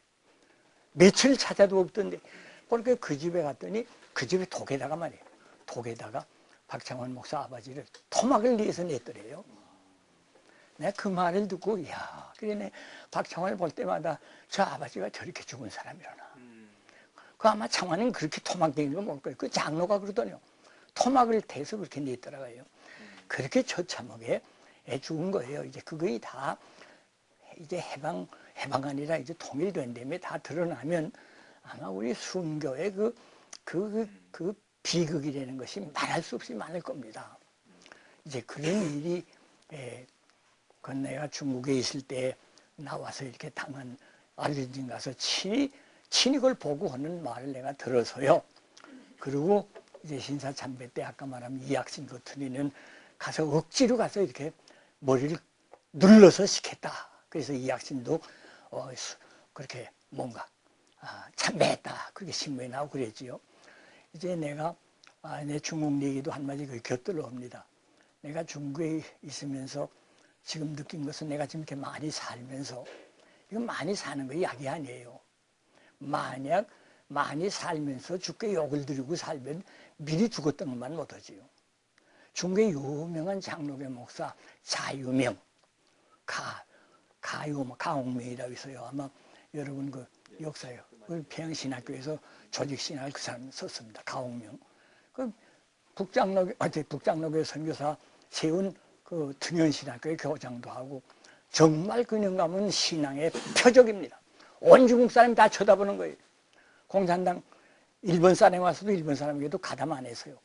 며칠 찾아도 없던데 그렇게 그 집에 갔더니 그 집에 독에다가 말이에요. 독에다가 박창원 목사 아버지를 토막을 내서 냈더래요. 내가 그 말을 듣고 이야 그러네. 박창원을 볼 때마다 저 아버지가 저렇게 죽은 사람이라나. 그 아마 창원은 그렇게 토막 내는 거 못 거예요. 그 장로가 그러더니요. 토막을 대서 그렇게 냈더라고요. 그렇게 처참하게 죽은 거예요. 이제 그거이 다 이제 해방 아니라 이제 통일된 다음에 다 드러나면 아마 우리 순교의 그 비극이라는 것이 말할 수 없이 많을 겁니다. 이제 그런 일이 그 내가 중국에 있을 때 나와서 이렇게 당한 아르헨티나 가서 친히 그걸 보고 하는 말을 내가 들어서요. 그리고 이제 신사참배 때 아까 말한 이학신 거투리는 가서 억지로 가서 이렇게 머리를 눌러서 시켰다. 그래서 이학신도 그렇게 뭔가 참배했다. 그렇게 신문에 나오고 그랬지요. 이제 내가 내 중국 얘기도 한마디 곁들여 옵니다. 내가 중국에 있으면서 지금 느낀 것은 내가 지금 이렇게 많이 살면서 이건 많이 사는 거 약이 아니에요. 만약 많이 살면서 죽게 욕을 들이고 살면 미리 죽었던 것만 못하지요. 중국의 유명한 장로교 목사 자유명 가홍명이라고 있어요. 아마 여러분 그 역사에 그 평양신학교에서 조직신학을 그 사람 썼습니다. 가홍명. 그 북장로교 선교사 세운 그 등현신학교의 교장도 하고 정말 그냥 가면 신앙의 표적입니다. 온 중국 사람이 다 쳐다보는 거예요. 공산당 일본 사람이 와서도 일본 사람에게도 가담 안 했어요.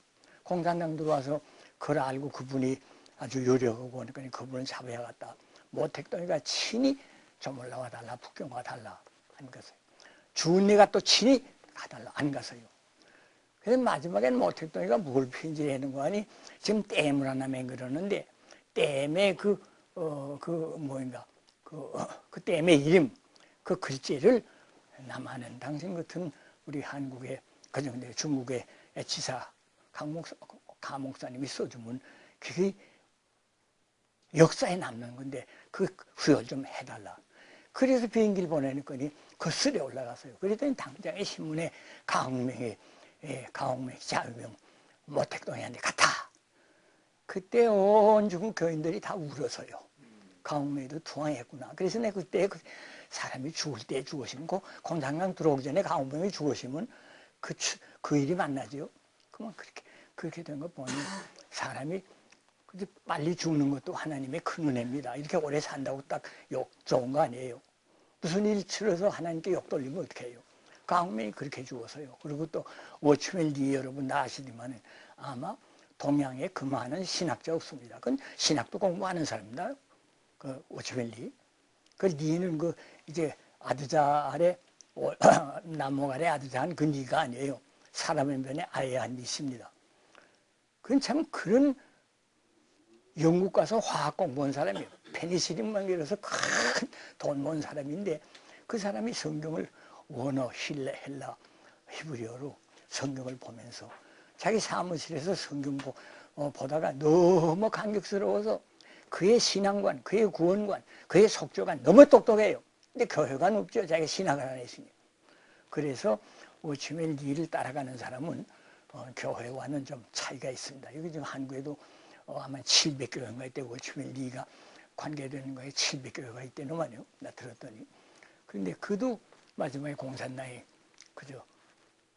공산당 들어와서 그걸 알고 그분이 아주 요력하고 하니까 그분을 잡아야겠다. 모택동이가 친히 좀 올라와 달라, 북경 와 달라 안 갔어요. 주은리가 또 친히 가달라 안 갔어요. 그래서 마지막에는 모택동이가 뭘 편지하는 거 아니 지금 댐을 하나 맹그러는데 댐의 그 댐의 이름 그 글자를 남한은 당신 같은 우리 한국의 그중에 중국의 지사 가 목사님이 써주면 그게 역사에 남는 건데 그 후열 좀 해달라. 그래서 비행기를 보내니까니 그 쓸에 올라갔어요. 그랬더니 당장에 신문에 가홍명이 자유명 모택동이한테 갔다. 그때 온 중국 교인들이 다 울어서요. 가뭄에도 투항했구나. 그래서 내가 그때 그 사람이 죽을 때 죽으시면, 공산당 들어오기 전에 가뭄에 죽으시면 그 일이 만나죠. 그러면 그렇게 된 거 보니 사람이 빨리 죽는 것도 하나님의 큰 은혜입니다. 이렇게 오래 산다고 딱 좋은 거 아니에요. 무슨 일 치러서 하나님께 욕 돌리면 어떻게 해요? 가뭄에 그렇게 죽어서요. 그리고 또 워치맨 리 여러분 다 아시지만 아마 동양에 그 많은 신학자 없습니다. 그건 신학도 공부하는 사람입니다. 그 워치맨 리. 그 리는 이제 아드자 아래 남목 아래 아드자 한 그 리가 아니에요. 사람의 면에 아예 한 리십니다. 그건 참 그런 영국 가서 화학 공부한 사람이에요. 페니실린만 길어서 큰 돈 모은 사람인데 그 사람이 성경을 원어, 헬라, 히브리어로 성경을 보면서 자기 사무실에서 성경 보다가 너무 감격스러워서 그의 신앙관, 그의 구원관, 그의 속죄관 너무 똑똑해요. 근데 교회관 없죠. 자기가 신학을 안 했으니. 그래서 워치맨 리를 따라가는 사람은 교회와는 좀 차이가 있습니다. 여기 지금 한국에도 아마 700교회가 있대. 워치맨 리가 관계되는 거에 700교회가 있대는 말이요. 나 들었더니. 그런데 그도 마지막에 공산당이 그저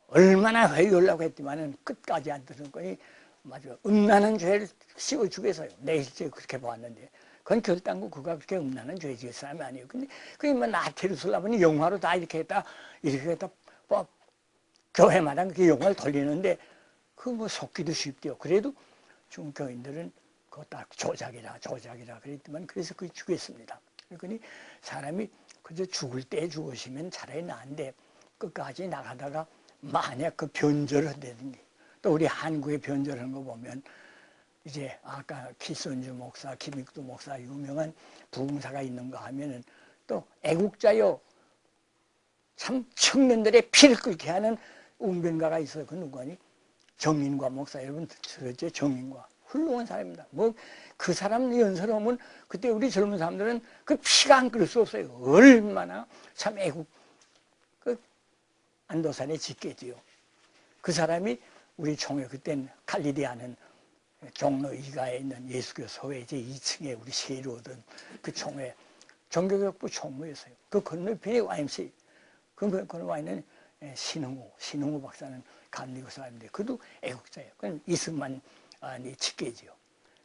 얼마나 회유하려고 했지만은 끝까지 안 들은 거니 맞아. 음란한 죄를 씌워 주겠어요. 내 일제 그렇게 보았는데. 그건 결단고 그가 그렇게 음란한 죄 지을 사람이 아니에요. 근데 그게 뭐 나테루슬라분이 영화로 다 이렇게 했다 뭐 교회마다 그렇게 영화를 돌리는데 그 뭐 속기도 쉽대요. 그래도 중국 교인들은 그거 딱 조작이라 그랬지만 그래서 그걸 죽였습니다. 그러니 사람이 그저 죽을 때 죽으시면 차라리 나은데 끝까지 나가다가 만약 그 변절을 한다든지 또 우리 한국의 변절하는 거 보면 이제 아까 키선주 목사, 김익두 목사 유명한 부흥사가 있는가 하면은 또 애국자요 참 청년들의 피를 끓게 하는 웅변가가 있어요. 그 누구니? 정민과 목사 여러분 들었죠? 정민과 훌륭한 사람입니다. 뭐 그 사람 연설하면 그때 우리 젊은 사람들은 그 피가 안 끓을 수 없어요. 얼마나 참 애국 그 안도산에 짓겠지요. 그 사람이 우리 총회 그땐 칼리디아는 종로 2가에 있는 예수교 소회 이제 2층에 우리 세로던 그 총회 종교교육부 총무였어요. 그 건너편에 YMCA 그 건너편에 신흥호 박사는 감리교 사람인데 그도 애국자예요. 그건 이승만이 직계지요.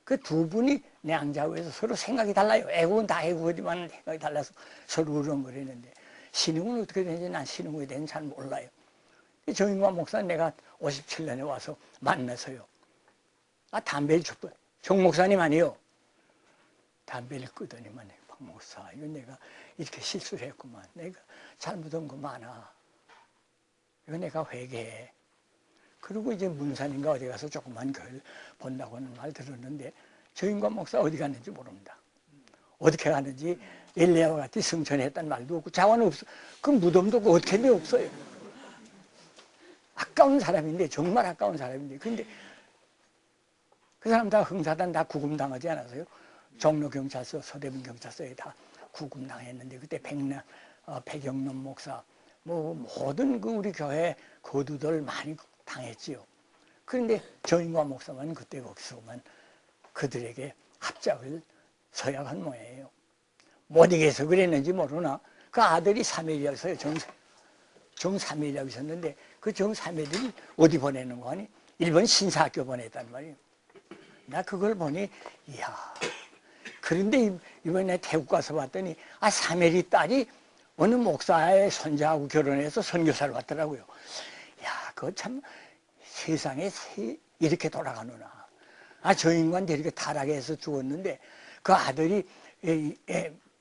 그 두 분이 냥자우에서 서로 생각이 달라요. 애국은 다 애국이지만 생각이 달라서 서로 우렁거리는데 신흥은 어떻게 되는지 난 신흥에 대해서는 잘 몰라요. 정인관 목사는 내가 57년에 와서 만나서요. 담배를 줬고 정 목사님 아니요. 담배를 끄더니만 박 목사 이거 내가 이렇게 실수를 했구만. 내가 잘못한 거 많아. 이거 내가 회개해. 그리고 이제 문산인가 어디 가서 조그만 교회를 본다고 하는 말 들었는데 정인관 목사 어디 갔는지 모릅니다. 어떻게 갔는지 엘리야와 같이 승천했다는 말도 없고 자원 없어. 그 무덤도 어떻게 없어요. 아까운 사람인데 정말 아까운 사람인데 근데 그 사람 다 흥사단 다 구금당하지 않았어요? 종로경찰서, 서대문 경찰서에 다 구금당했는데 그때 백영론 목사 뭐 모든 그 우리 교회 거두들 많이 당했지요. 그런데 정인관 목사만 그때 거기서만 그들에게 합작을 서약한 모양이에요. 못 이겨서 그랬는지 모르나 그 아들이 사메리아에서요. 정사메리아에 있었는데 그 정사메리아를 어디 보내는 거 아니? 일본 신사학교 보냈단 말이에요. 나 그걸 보니 이야 그런데 이번에 태국 가서 봤더니 사메리 딸이 어느 목사의 손자하고 결혼해서 선교사를 왔더라고요. 야 그거 참 세상에 이렇게 돌아가는구나. 저 인간 이렇게 타락해서 죽었는데 그 아들이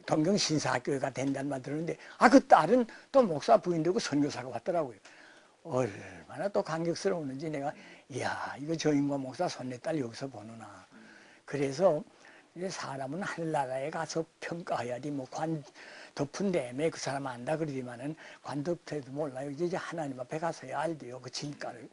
동경 신사학교가 된다는 말 들었는데 그 딸은 또 목사 부인 되고 선교사가 왔더라고요. 얼마나 또 감격스러웠는지 내가 이야 이거 저인과 목사 손녀딸 여기서 보느나. 그래서 이제 사람은 하늘나라에 가서 평가해야지 뭐 관덮은 데에 그 사람 안다 그러지만은 관덮태도 몰라요. 이제 하나님 앞에 가서야 알대요 그 진가를.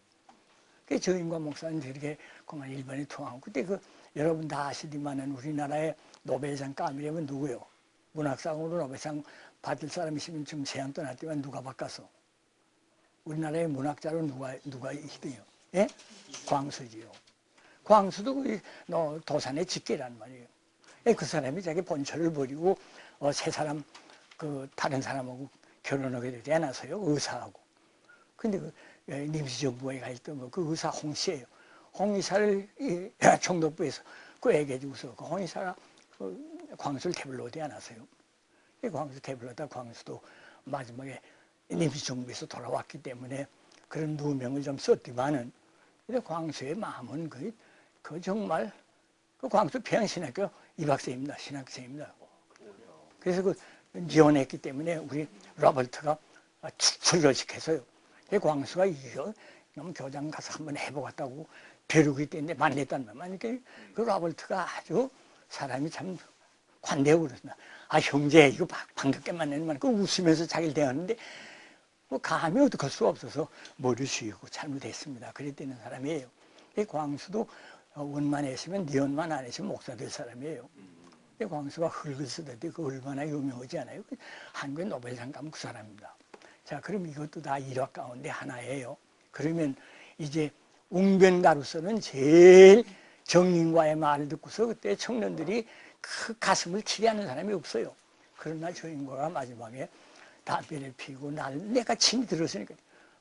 그 저인과 목사는 이렇게 그만 일본에 통하고 그때 그 여러분 다 아시지만은 우리나라의 노벨상 까미려면 누구요? 문학상으로 노벨상 받을 사람이 있으면 지금 세상 떠났지만 누가 바꿨어? 우리나라의 문학자로 누가 1등이요? 예? 광수지요. 광수도 도산의 직계란 말이에요. 그 사람이 자기 본처를 버리고 새 사람 다른 사람하고 결혼하게 되지 않아서요. 의사하고. 근데 임시정부에 가 있던 그 의사 홍 씨예요. 홍 이사를 총독부에서 애게 주고서 그 홍 이사가 광수를 태블로지 않았어요. 광수 태블로다 광수도 마지막에 임시정부에서 돌아왔기 때문에 그런 누명을 좀 썼지만은 근데 광수의 마음은 그 정말 그 광수 평양신학교 입학생입니다. 신학생입니다. 그래서 지원했기 때문에 우리 로버트가 출결시켜서요. 광수가 이거 너무 교장 가서 한번 해보겠다고 벼르고 있는데 만났단 말이야. 그 로버트가 아주 사람이 참 관대하고 그렇습니다. 형제 이거 반갑게 만나는 그 웃으면서 자기를 대하는데 감히 어떡할 수가 없어서 머리 숙이고 잘못했습니다. 그랬다는 사람이에요. 광수도 원만 했으면 네 원만 안 했으면 목사 될 사람이에요. 광수가 흙을 쓰던데 그 얼마나 유명하지 않아요? 한국의 노벨상 가면 그 사람입니다. 자, 그럼 이것도 다 일화 가운데 하나예요. 그러면 이제 웅변가로서는 제일 정인과의 말을 듣고서 그때 청년들이 그 가슴을 치리하는 사람이 없어요. 그러나 정인과가 마지막에 담배를 피우고 내가 친히 들었으니까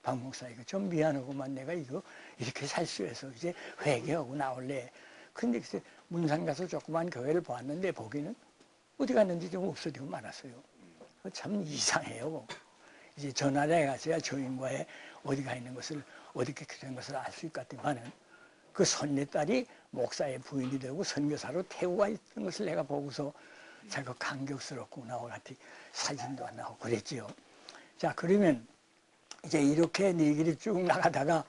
박 목사 이거 좀 미안하고만 내가 이거 이렇게 살수해서 이제 회개하고 나올래. 근데 글쎄 문산 가서 조그만 교회를 보았는데 보기는 어디 갔는지 좀 없어지고 말았어요. 참 이상해요. 이제 전화를 해가서야 조인과에 어디가 있는 것을 어떻게 된 것을 알 수 있겠지만은 그 손녀딸이 목사의 부인이 되고 선교사로 태우가 있는 것을 내가 보고서 자꾸 감격스럽구나 같이 사진도 안 나오고 그랬지요. 자, 그러면 이제 이렇게 얘기를 쭉 나가다가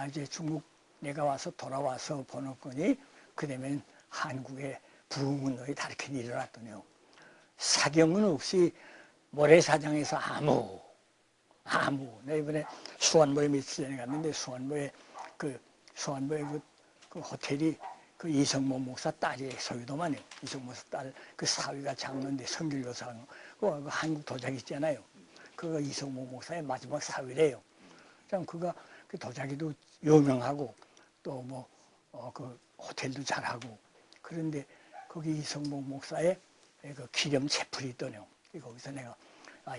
이제 중국 내가 와서 돌아와서 번호권이 그다음에 한국의 부흥운동이 다르게 일어났더니요. 사경은 없이 모래사장에서 아무 내가 이번에 수원보에 며칠 전에 갔는데 수원보에 그 호텔이 그 이성모 목사 딸이 소유도만요. 이성모 목사 딸 그 사위가 장로인데 성길교사 그 한국 도자기 있잖아요. 그거 이성모 목사의 마지막 사위래요. 참 그가 그 도자기도 유명하고 또 그 호텔도 잘하고 그런데 거기 이성모 목사의 그 기념 채플이 있더니요. 거기서 내가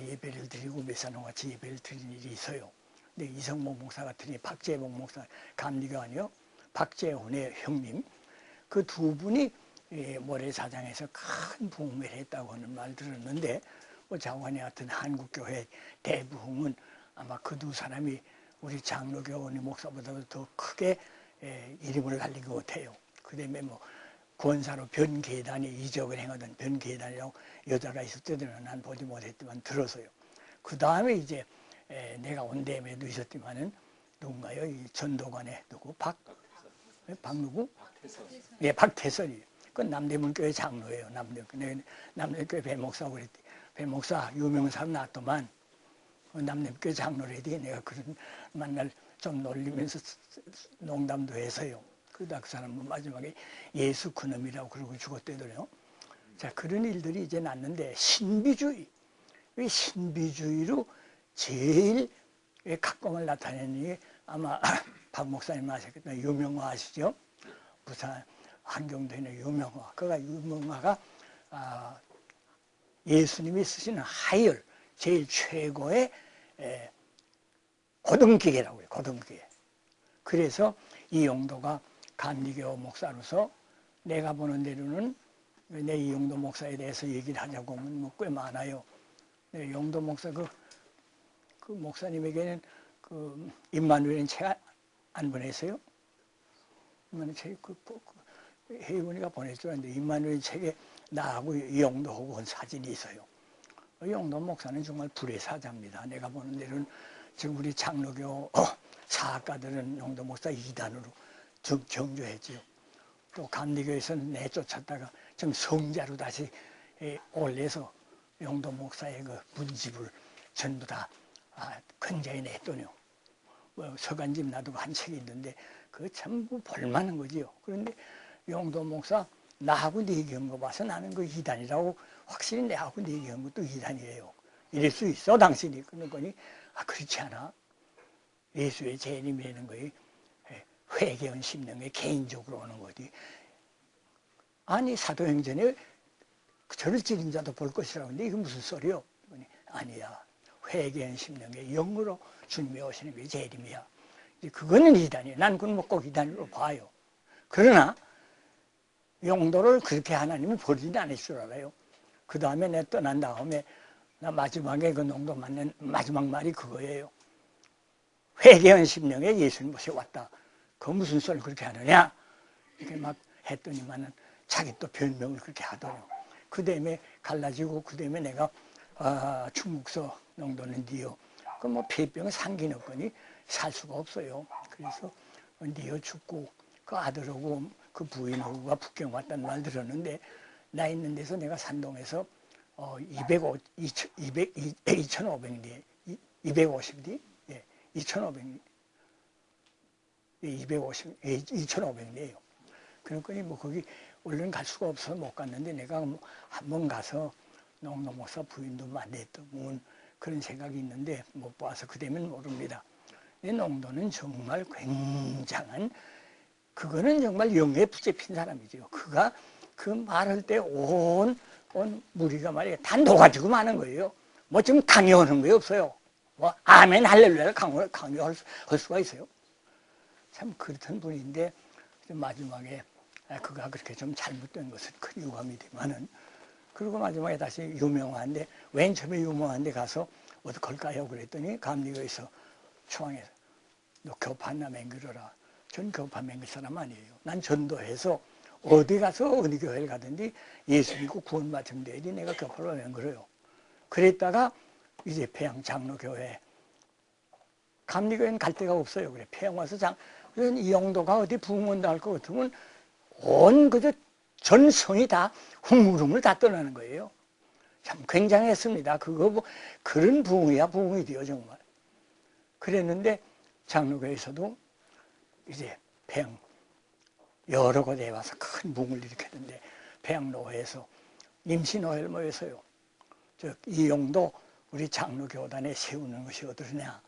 예배를 드리고 메사노 같이 예배를 드린 일이 있어요. 근데 이성모 목사 같으니 박재봉 목사 감리가 아니요. 박재훈의 형님 그 두 분이 모래사장에서 큰 부흥을 했다고 하는 말 들었는데 장관이 같은 한국교회 대부흥은 아마 그 두 사람이 우리 장로교원의 목사보다도 더 크게 이름을 날린 것 같아요. 그 다음에 권사로 변계단이 이적을 행하던 변계단이라고 여자가 있을 때는 난 보지 못했지만 들어서요. 그 다음에 이제 내가 온 데에도 있었지만은 누군가요? 이 전도관에 누구? 박 누구? 예, 박태선이. 그 남대문교회 장로예요. 남대문교회 배목사고 그랬더니 배목사 유명한 사람 나왔더만 남대문교회 장로를 했더니 내가 그런 만날 좀 놀리면서 농담도 해서요. 그러다 그 사람은 마지막에 예수 그놈이라고 그러고 죽었대더래요. 자, 그런 일들이 이제 났는데 신비주의. 이 신비주의로 제일 각광을 나타내는 게 아마 박 목사님 아시겠다. 유명화 아시죠? 부산 한경도에 있는 유명화. 그가 유명화가 예수님이 쓰시는 하열, 제일 최고의 고등기계라고 해요. 고등기계. 그래서 이 용도가 감리교 목사로서 내가 보는 대로는 내 이용도 목사에 대해서 얘기를 하자고 하면 꽤 많아요. 네, 용도 목사 그 목사님에게는 그 임마누엘 책 안 보냈어요? 임마누엘 책 혜원이가 보냈줄 알았는데 임마누엘 책에 나하고 이용도하고 한 사진이 있어요. 용도 목사는 정말 불의 사자입니다. 내가 보는 데는 지금 우리 장로교 사학가들은 용도 목사 2단으로 정조했지요. 또 감리교에서는 내쫓았다가 지금 성자로 다시 올려서 용도 목사의 그 문집을 전부 다 근저에 냈더니요. 서간집 놔두고 한 책이 있는데 그거 참 볼만한 거지요. 그런데 용도 목사 나하고 얘기한 거 봐서 나는 그 이단이라고 확실히 내하고 얘기한 것도 이단이에요. 이럴 수 있어 당신이. 그러더니 그렇지 않아. 예수의 재림이라는 거에 회개원 심는 게 개인적으로 오는 거지. 아니 사도행전에 저를 찌른 자도 볼 것이라고 하는데 이게 무슨 소리요? 아니야. 회개한 심령의 영으로 주님이 오시는 게 재림이야. 그거는 이단이에요. 난 그건 뭐 꼭 이단으로 봐요. 그러나 용도를 그렇게 하나님은 버리지 않을 줄 알아요. 그 다음에 내 떠난 다음에 나 마지막에 그 농도 맞는 마지막 말이 그거예요. 회개한 심령에 예수님 모셔왔다. 그 무슨 소리를 그렇게 하느냐? 이렇게 막 했더니만은 자기 또 변명을 그렇게 하더라고. 그 다음에 갈라지고 그 다음에 내가 충국서 농도는 니요. 그 뭐 폐병 상기 넣거니 살 수가 없어요. 그래서 니어 죽고 그 아들하고 그 부인하고가 북경 왔다는 말 들었는데 나 있는 데서 내가 산동에서 2,500리 250리 2,500리 2,500리에요. 그러니까 뭐 거기 얼른 갈 수가 없어서 못 갔는데 내가 뭐 한번 가서 농도 목사 부인도 만났던 그런 생각이 있는데 못 봐서 그때면 모릅니다. 이 농도는 정말 굉장한 그거는 정말 영에 붙잡힌 사람이죠. 그가 그 말할 때 온 무리가 말이야 다 녹아지고 마는 거예요. 뭐 좀 강요하는 게 없어요. 뭐 아멘 할렐루야를 강요할 수가 있어요. 참 그렇던 분인데 마지막에 그가 그렇게 좀 잘못된 것은 큰 유감이 되만은 그리고 마지막에 다시 유명한데 웬 처음에 유명한데 가서 어떡할까요? 그랬더니 감리교에서 중앙에서 너 교파나 맹글어라. 전 교파 맹글 사람 아니에요. 난 전도해서 어디 가서 어느 교회를 가든지 예수 믿고 구원받으면 되지 내가 교파로 맹글어요. 그랬다가 이제 평양 장로교회 감리교회는 갈 데가 없어요. 그래 평양 와서 이 영도가 어디 부흥원도 할 것 같으면 그저 전 성이 다 흥물흥물 다 떠나는 거예요. 참 굉장했습니다. 그거 뭐 그런 부흥이야 부흥이디요 정말. 그랬는데 장로교에서도 이제 평양 여러 곳에 와서 큰 부흥을 일으켰는데 평양로회에서 임시노회를 모여서요. 이용도 우리 장로교단에 세우는 것이 어떠냐.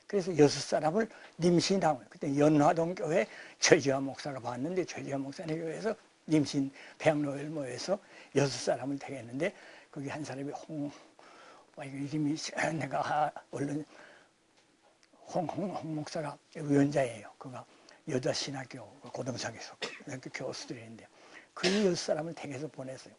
그래서 6사람을 님신당을 그때 연화동교회 최지화 목사가 봤는데 최지화 목사네 교회에서 님신 평양로회를 모여서 6사람을 택했는데 거기 한 사람이 이름이 내가 얼른 홍 목사가 위원장이에요. 그가 여자 신학교 고등학교에서 교수들인데 그 6사람을 택해서 보냈어요.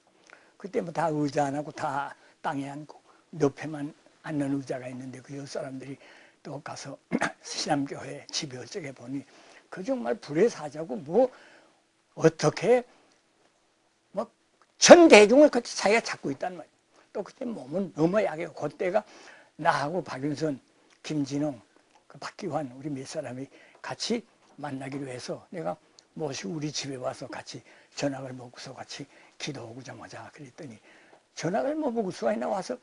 그때 뭐 다 의자 안 하고 다 땅에 앉고 옆에만 앉는 의자가 있는데 그 6사람들이 또 가서 신암교회 집에 어쩌게 보니 그 정말 불의 사자고 뭐 어떻게 뭐 전 대중을 같이 자기가 잡고 있단 말이에요. 또 그때 몸은 너무 약해요. 그때가 나하고 박윤선, 김진웅, 그 박기환 우리 몇 사람이 같이 만나기로 해서 내가 모시고 우리 집에 와서 같이 전학을 먹고서 같이 기도하고자 마자 그랬더니 전학을 뭐 먹고서 나와서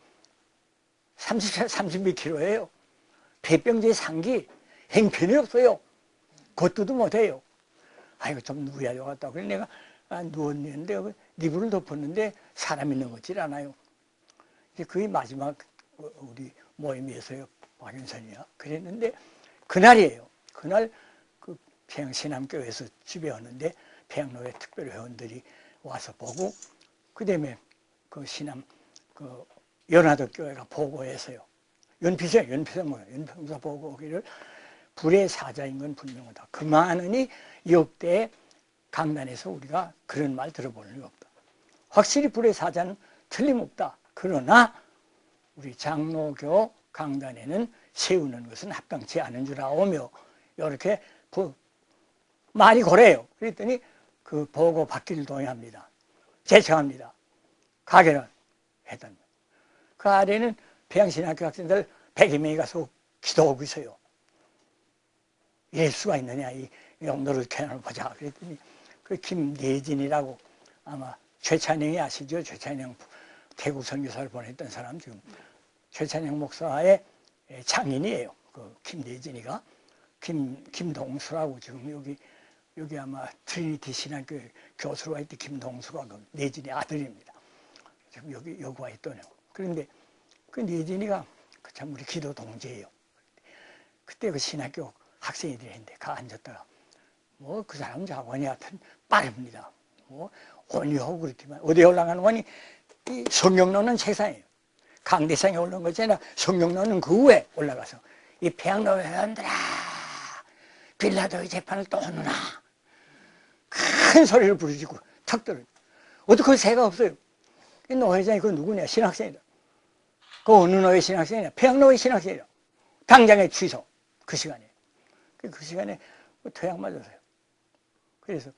30몇 킬로예요. 폐병제 상기 행편이 없어요. 걷지도 못해요. 아이고 좀 누워야 되겠다. 그래서 내가 누웠는데 니부를 덮었는데 사람이 넘어질 않아요. 이제 그게 마지막 우리 모임에서요. 박윤선이야. 그랬는데 그날이에요. 그날 그 평양신암교회에서 집에 왔는데 평양로회 특별회원들이 와서 보고 그다음에 그 신암 그 연화도 교회가 보고해서요. 연필사 보고 오기를 불의 사자인 건 분명하다. 그만하니 역대 강단에서 우리가 그런 말 들어볼 리 없다. 확실히 불의 사자는 틀림없다. 그러나 우리 장로교 강단에는 세우는 것은 합당치 않은 줄 아오며 이렇게 말이 고래요. 그랬더니 그 보고 받기를 동의합니다. 제청합니다. 가결을 했답니다. 그 아래는 평양신학교 학생들 100여 명이 가서 기도하고 있어요. 이럴 수가 있느냐, 이 용도를 캐나 보자. 그랬더니 그 김예진이라고 아마 최찬영이 아시죠? 최찬영 태국 선교사를 보냈던 사람 지금 최찬영 목사의 장인이에요. 그 김예진이가 김동수라고 지금 여기 아마 트리니티 신학교 교수로 와 있던 김동수가 그 예진이 아들입니다. 지금 여기 와 있더네요. 그런데 그 예진이가 참 우리 기도 동지예요. 그때 그 신학교 학생이들이 했는데 가 앉았다가 뭐 그 사람 자원이 하여튼 빠릅니다. 온유하고 그렇지만 어디에 올라가는 거니? 이 성경론은 책상이에요. 강대상에 올라온 것이 아니라 성경론은 그 위에 올라가서 이 평양노 회원들아 빌라도의 재판을 또 하느나 큰 소리를 부르짖고 턱 떨어져. 어떻게 그 새가 없어요. 이 노회장이 그 누구냐? 신학생이다. 그 어느 노회 신학생이냐? 평양노회 신학생이다. 당장에 취소. 그 시간에. 그 시간에 퇴학 맞았어요. 그래서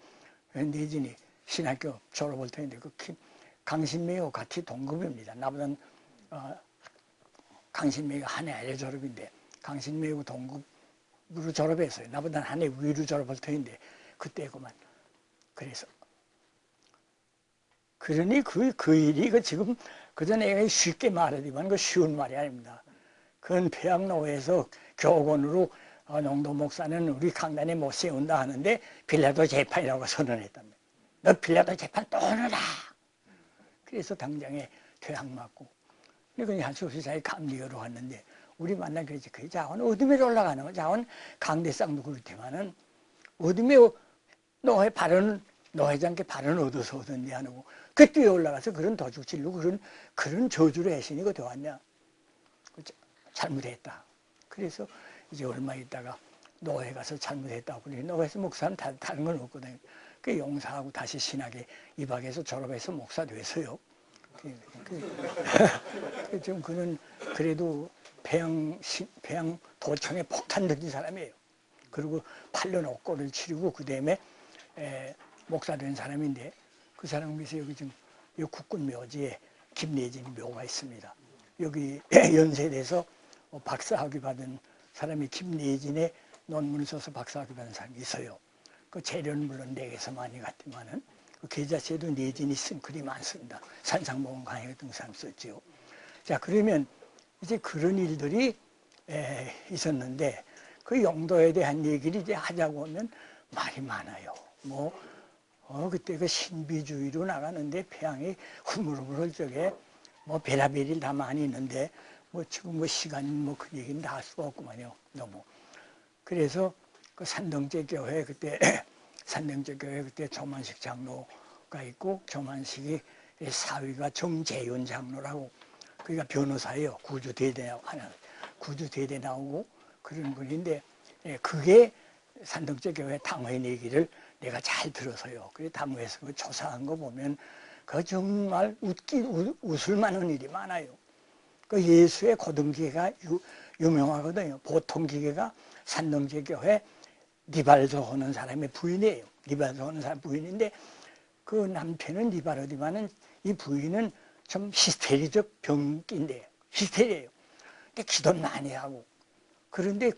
내진이 신학교 졸업할 텐데 그 강신미하고 같이 동급입니다. 나보다는 강신미가 한 해 아래 졸업인데 강신미하고 동급으로 졸업했어요. 나보다는 한 해 위로 졸업할 터인데 그때구만. 그래서 그러니 그 일이 지금 그전 내가 쉽게 말하지만 그 쉬운 말이 아닙니다. 그건 평양노회에서 교권으로 농도 목사는 우리 강단에 못 세운다 하는데 빌라도 재판이라고 선언했답니다. 너 빌라도 재판 또 하느라. 그래서 당장에 퇴학 맞고. 그러니 할 수 없이 자기 감리교로 갔는데 우리 만나 그러지. 그 자원 어둠에 올라가는 거. 자원 강대상도 그렇지만은 어둠에 노회 발언 노회장께 발언 얻어서 얻었니 하고 그 뒤에 올라가서 그런 도둑질로 그런 저주를 해시니 그 되었냐. 잘못했다. 그래서 이제 얼마 있다가 노회 가서 잘못했다고 그러니 노회에서 목사는 다른 건 없거든요. 그 용사하고 다시 신학에 입학해서 졸업해서 목사 됐어요. 지금 그는 그래도 평양 도청에 폭탄 던진 사람이에요. 그리고 8년 옥고를 치르고 그 다음에 목사 된 사람인데 그 사람 위해서 여기 지금 이 국군 묘지에 김내진 묘가 있습니다. 여기 연세대에서 박사학위 받은 사람이 김내진의 논문을 써서 박사학위 받은 사람이 있어요. 그 재료는 물론 내게서 많이 갔지만은 그 계좌시에도 내진이 쓴 글이 많습니다. 산상보험 강의 같은 사람 썼지요. 자, 그러면 이제 그런 일들이 있었는데 그 용도에 대한 얘기를 이제 하자고 하면 말이 많아요. 그때 그 신비주의로 나가는데 평양이 흐물흐물할 적에 베라벨이 다 많이 있는데 지금 시간 그 얘기는 다 할 수가 없구만요. 너무. 그래서 그 산동제 교회 그때 산동제 교회 그때 조만식 장로가 있고 조만식이 사위가 정재윤 장로라고 그러니까 변호사예요. 구주대대 하나 구주대대 나오고 그런 분인데 그게 산동제 교회 당회 얘기를 내가 잘 들어서요. 그래 당회에서 그 조사한 거 보면 그 정말 웃을 만한 일이 많아요. 그 예수의 고등기계가 유명하거든요. 보통 기계가 산동제 교회 니발도 하는 사람의 부인이에요. 니발도 하는 사람 부인인데 그 남편은 니발하지만은 이 부인은 좀 히스테리적 병기인데 히스테리예요. 근데 기도 많이 하고 그런데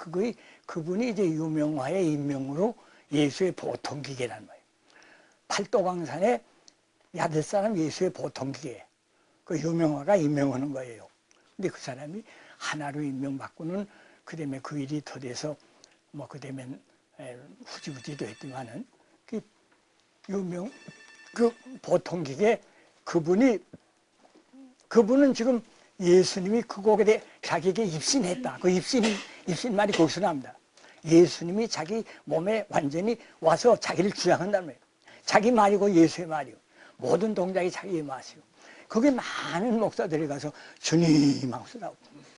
그분이 이제 유명화의 인명으로 예수의 보통기계라는 거예요. 팔도강산에 야들 사람 예수의 보통기계 그 유명화가 임명하는 거예요. 근데 그 사람이 하나로 임명받고는 그 다음에 그 일이 더 돼서 그 다음에 후지부지도 했지만은 그 보통기계 그분은 지금 예수님이 그 곡에 대해 자기에게 입신했다. 그 입신 말이 거기서 나옵니다. 예수님이 자기 몸에 완전히 와서 자기를 주장한다는 거예요. 자기 말이고 예수의 말이요. 모든 동작이 자기의 말이요. 거기 많은 목사들이 가서 주님 하고 쓰라고.